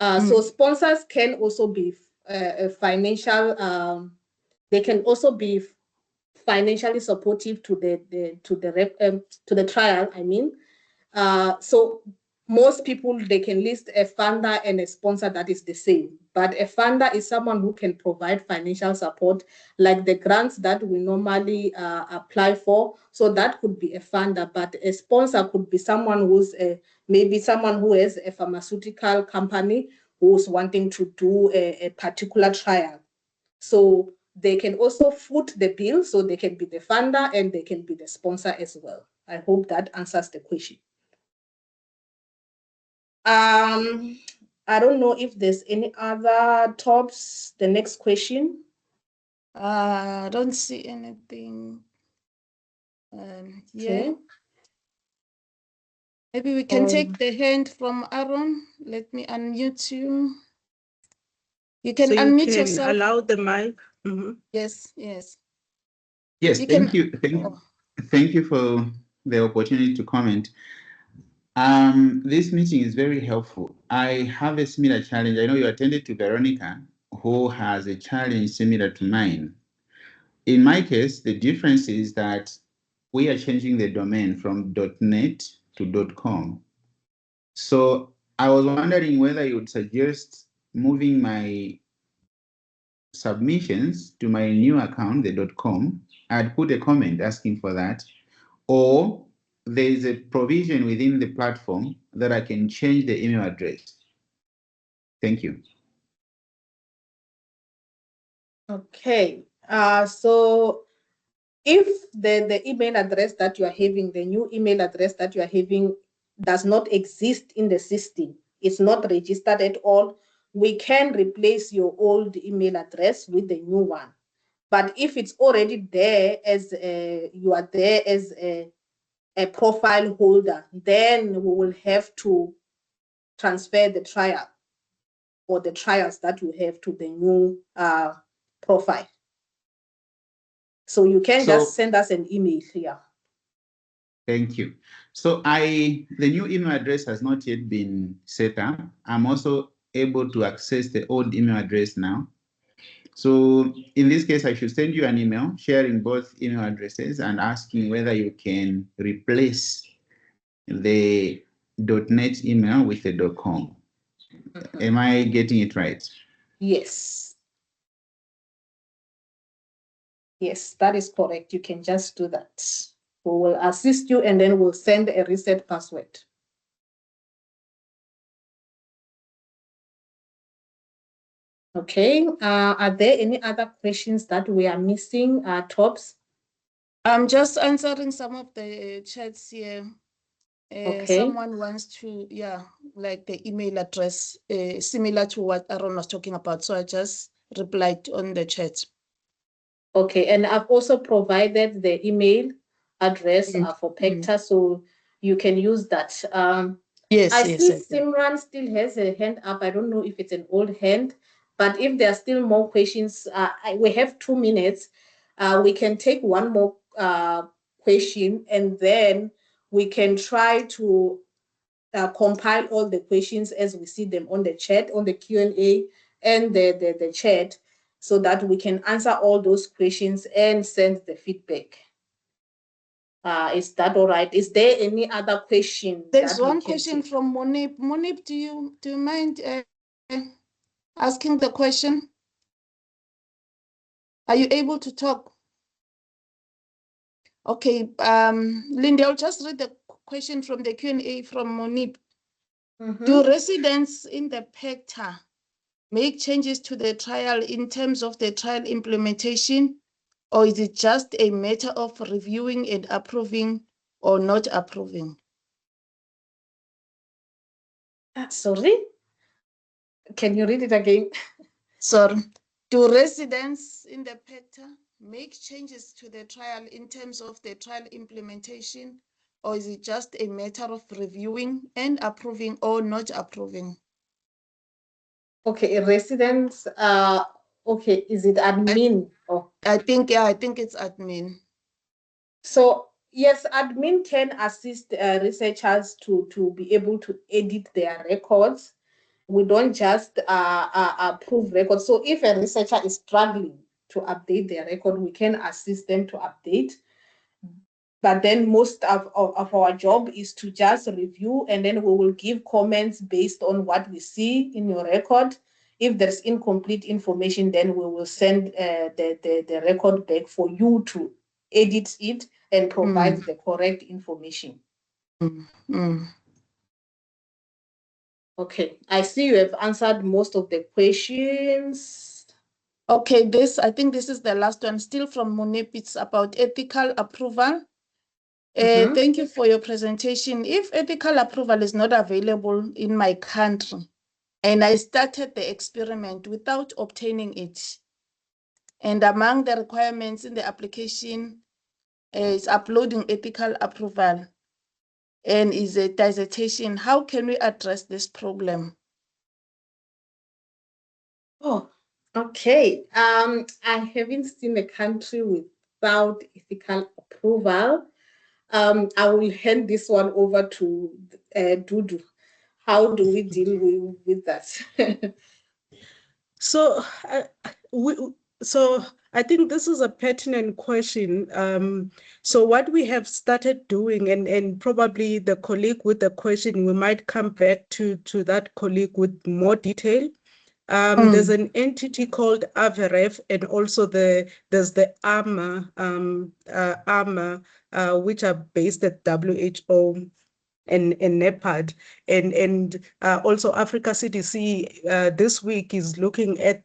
So sponsors can also be financial. They can also be financially supportive to the trial. I mean, so most people, they can list a funder and a sponsor that is the same, but a funder is someone who can provide financial support, like the grants that we normally apply for. So that could be a funder, but a sponsor could be someone who's maybe someone who has a pharmaceutical company who's wanting to do a particular trial. So they can also foot the bill, so they can be the funder and they can be the sponsor as well. I hope that answers the question. I don't know if there's any other tops. The next question. I don't see anything. Yeah. Okay. Maybe we can take the hand from Aaron. Let me unmute you. You can So unmute you can yourself. allow the mic. Yes, yes. Yes, You thank can- you. Oh. Thank you for the opportunity to comment. This meeting is very helpful. I have a similar challenge. I know you attended to Veronica, who has a challenge similar to mine. In my case, the difference is that we are changing the domain from .net to .com. So I was wondering whether you would suggest moving my submissions to my new account, the .com. I'd put a comment asking for that, or there is a provision within the platform that I can change the email address. Thank you. Okay. So if the email address that you are having, the new email address that you are having, does not exist in the system, it's not registered at all, we can replace your old email address with the new one. But if it's already there as you are there as a profile holder, then we will have to transfer the trial or the trials that you have to the new profile. So you can just send us an email here. Thank you. So the new email address has not yet been set up. I'm also able to access the old email address now. So in this case, I should send you an email sharing both email addresses and asking whether you can replace the .net email with the .com. Am I getting it right? Yes. Yes, that is correct. You can just do that. We will assist you and then we'll send a reset password. Okay. Are there any other questions that we are missing, Tops? I'm just answering some of the chats here. Okay. Someone wants to, like the email address, similar to what Aaron was talking about. So I just replied on the chat. Okay, and I've also provided the email address for PACTR, so you can use that. Yes, I yes. see Simran still has a hand up. I don't know if it's an old hand, but if there are still more questions, we have 2 minutes. We can take one more question and then we can try to compile all the questions as we see them on the chat, on the Q&A and the chat, so that we can answer all those questions and send the feedback. Is that all right? Is there any other question? There's one question from Monip. Monip, do you mind asking the question? Are you able to talk? Okay, Lindy, I'll just read the question from the Q&A from Monip. Do residents in the PACTR make changes to the trial in terms of the trial implementation, or is it just a matter of reviewing and approving or not approving? Sorry? Can you read it again? Sorry. Do residents in the PACTR make changes to the trial in terms of the trial implementation, or is it just a matter of reviewing and approving or not approving? Okay, residents, okay, is it admin? I think it's admin. So yes, admin can assist researchers to be able to edit their records. We don't just approve records. So if a researcher is struggling to update their record, we can assist them to update. But then most of our job is to just review, and then we will give comments based on what we see in your record. If there's incomplete information, then we will send the record back for you to edit it and provide the correct information. Okay, I see you have answered most of the questions. Okay, I think this is the last one, still from Monip. It's about ethical approval. Thank you for your presentation. If ethical approval is not available in my country, and I started the experiment without obtaining it, and among the requirements in the application is uploading ethical approval and is a dissertation, how can we address this problem? Oh, okay. I haven't seen a country without ethical approval. I will hand this one over to Dudu. How do we deal with that? So I think this is a pertinent question. So what we have started doing, and probably the colleague with the question, we might come back to that colleague with more detail. There's an entity called AVREF, and also there's the ARMA, which are based at WHO and NEPAD, and also Africa CDC this week is looking at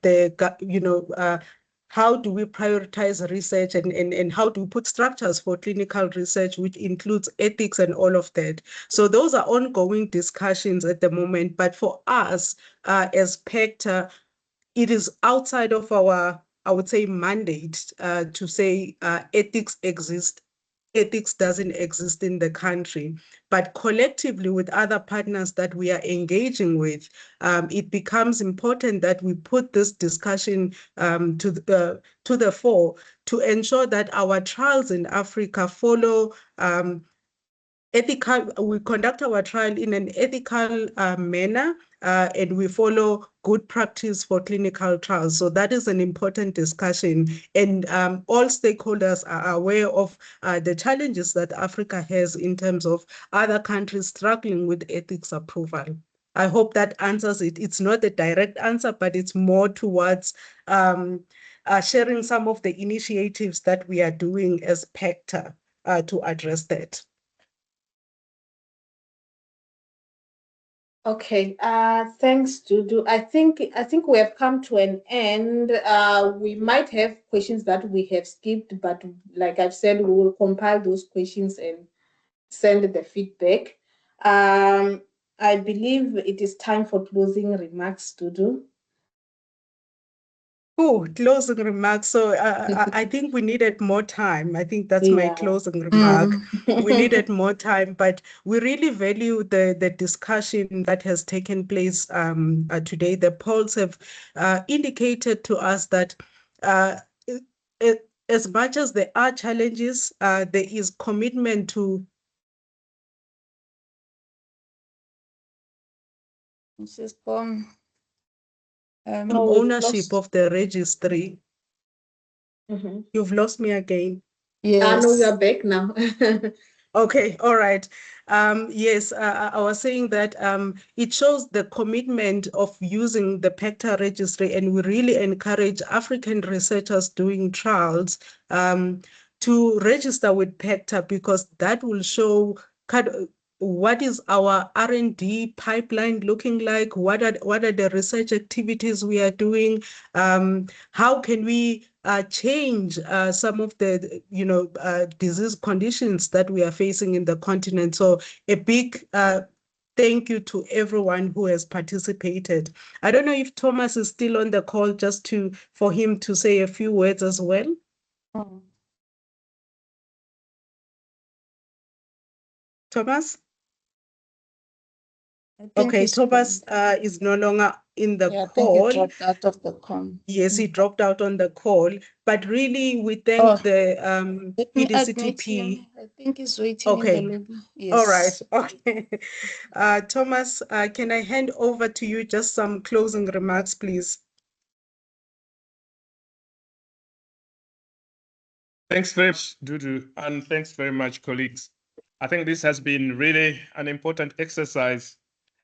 how do we prioritize research, and how do we put structures for clinical research, which includes ethics and all of that. So those are ongoing discussions at the moment. But for us as PACTR, it is outside of our, I would say, mandate to say ethics exists. Ethics doesn't exist in the country, but collectively with other partners that we are engaging with, it becomes important that we put this discussion to the fore to ensure that our trials in Africa follow we conduct our trial in an ethical manner, and we follow good practice for clinical trials. So that is an important discussion, and all stakeholders are aware of the challenges that Africa has in terms of other countries struggling with ethics approval. I hope that answers it. It's not a direct answer, but it's more towards sharing some of the initiatives that we are doing as PACTR to address that. Okay, thanks, Dudu. I think we have come to an end. We might have questions that we have skipped, but like I've said, we will compile those questions and send the feedback. I believe it is time for closing remarks, Dudu. Oh, closing remarks. So I think we needed more time. I think that's my closing remark. We needed more time, but we really value the discussion that has taken place today. The polls have indicated to us that as much as there are challenges, there is commitment to She's gone. From Oh, we've ownership lost. of the registry. Mhm. You've lost me again. No, we Yes. are back now. Okay, all right. Yes, I was saying that it shows the commitment of using the PACTR registry, and we really encourage African researchers doing trials to register with PACTR, because that will show what is our R&D pipeline looking like, what are the research activities we are doing, how can we change some of the disease conditions that we are facing in the continent. So a big thank you to everyone who has participated. I don't know if Thomas is still on the call, just for him to say a few words as well. Mm. Thomas? I think Okay, he's Thomas gone. is no longer in the Yeah, I think he call. dropped out of the call. Yes, he dropped out on the call, but really we Oh, thank the let me admit EDCTP. him. I think he's waiting in the Okay, lobby. all right, Yes. okay. Thomas, can I hand over to you just some closing remarks, please? Thanks very much, Dudu, and thanks very much, colleagues. I think this has been really an important exercise,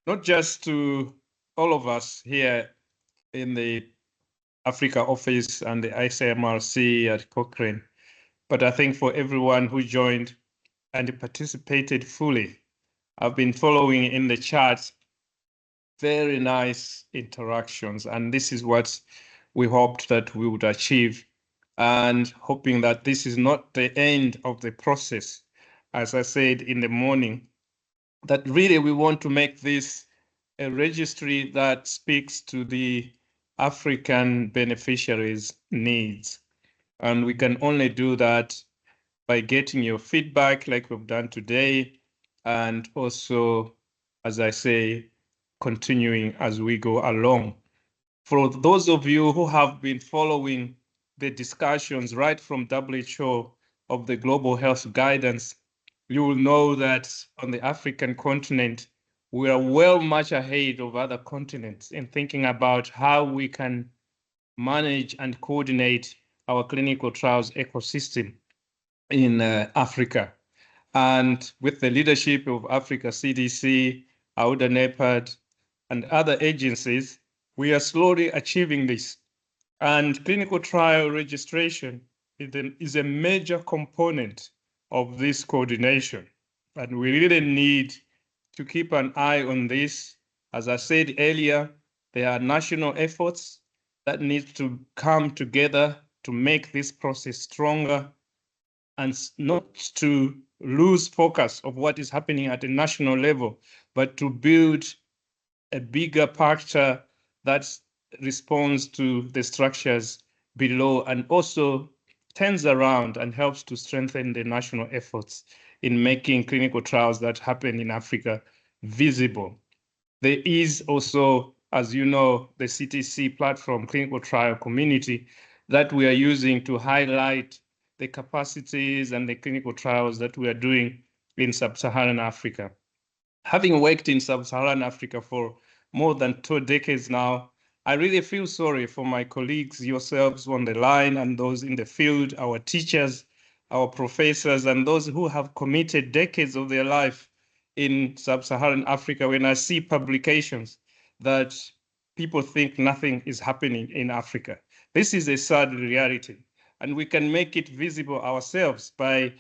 not just to all of us here in the Africa office and the ICMRC at Cochrane, but I think for everyone who joined and participated fully. I've been following in the chat, very nice interactions, and this is what we hoped that we would achieve, and hoping that this is not the end of the process. As I said in the morning, that really we want to make this a registry that speaks to the African beneficiaries' needs. And we can only do that by getting your feedback like we've done today, and also, as I say, continuing as we go along. For those of you who have been following the discussions right from WHO of the global health guidance, you will know that on the African continent, we are well much ahead of other continents in thinking about how we can manage and coordinate our clinical trials ecosystem in Africa. And with the leadership of Africa CDC, AUDA NEPAD, and other agencies, we are slowly achieving this. And clinical trial registration is a major component of this coordination. And we really need to keep an eye on this. As I said earlier, there are national efforts that need to come together to make this process stronger, and not to lose focus of what is happening at a national level, but to build a bigger picture that responds to the structures below, and also turns around and helps to strengthen the national efforts in making clinical trials that happen in Africa visible. There is also, as you know, the CTC platform, clinical trial community, that we are using to highlight the capacities and the clinical trials that we are doing in sub-Saharan Africa. Having worked in sub-Saharan Africa for more than 2 decades now, I really feel sorry for my colleagues, yourselves on the line, and those in the field, our teachers, our professors, and those who have committed decades of their life in sub-Saharan Africa. When I see publications that people think nothing is happening in Africa, this is a sad reality. And we can make it visible ourselves by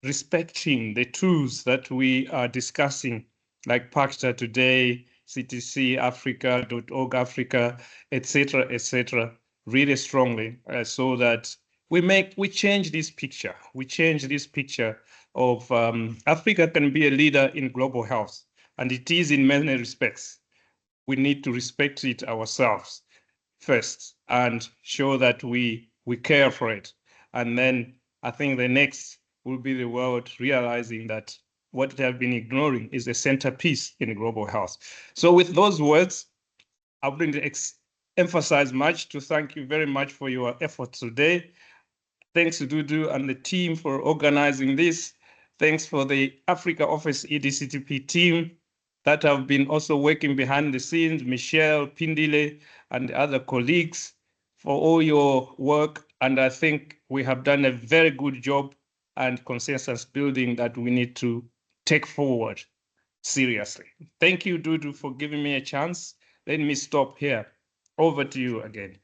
respecting the tools that we are discussing, like PACTR today, CTC Africa, .org Africa, etc., really strongly, so that we change this picture. We change this picture of Africa can be a leader in global health, and it is in many respects. We need to respect it ourselves first and show that we care for it. And then I think the next will be the world realizing that what they have been ignoring is a centerpiece in global health. So with those words, I wouldn't emphasize much to thank you very much for your efforts today. Thanks to Dudu and the team for organizing this. Thanks for the Africa Office EDCTP team that have been also working behind the scenes, Michelle, Pindile, and other colleagues, for all your work. And I think we have done a very good job and consensus building that we need to take forward seriously. Thank you, Dudu, for giving me a chance. Let me stop here. Over to you again.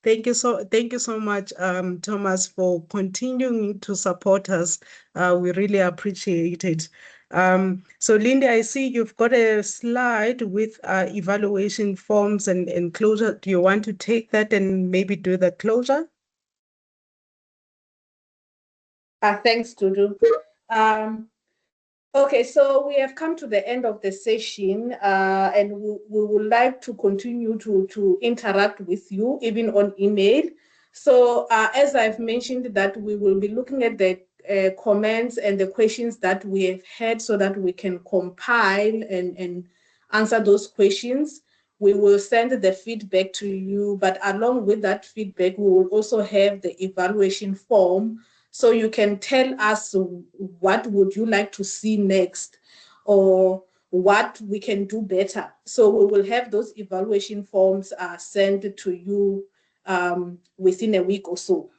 Thank you so much, Thomas, for continuing to support us. We really appreciate it. So Lindy, I see you've got a slide with evaluation forms and closure. Do you want to take that and maybe do the closure? Thanks, Dudu. Okay, so we have come to the end of the session, and we would like to continue to interact with you, even on email. So as I've mentioned, that we will be looking at the comments and the questions that we have had so that we can compile and answer those questions. We will send the feedback to you, but along with that feedback, we will also have the evaluation form. So you can tell us what would you like to see next or what we can do better. So we will have those evaluation forms sent to you within a week or so.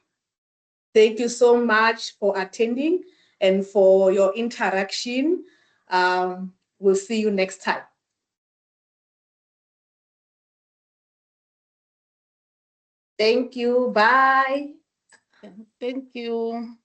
Thank you so much for attending and for your interaction. We'll see you next time. Thank you. Bye. Thank you.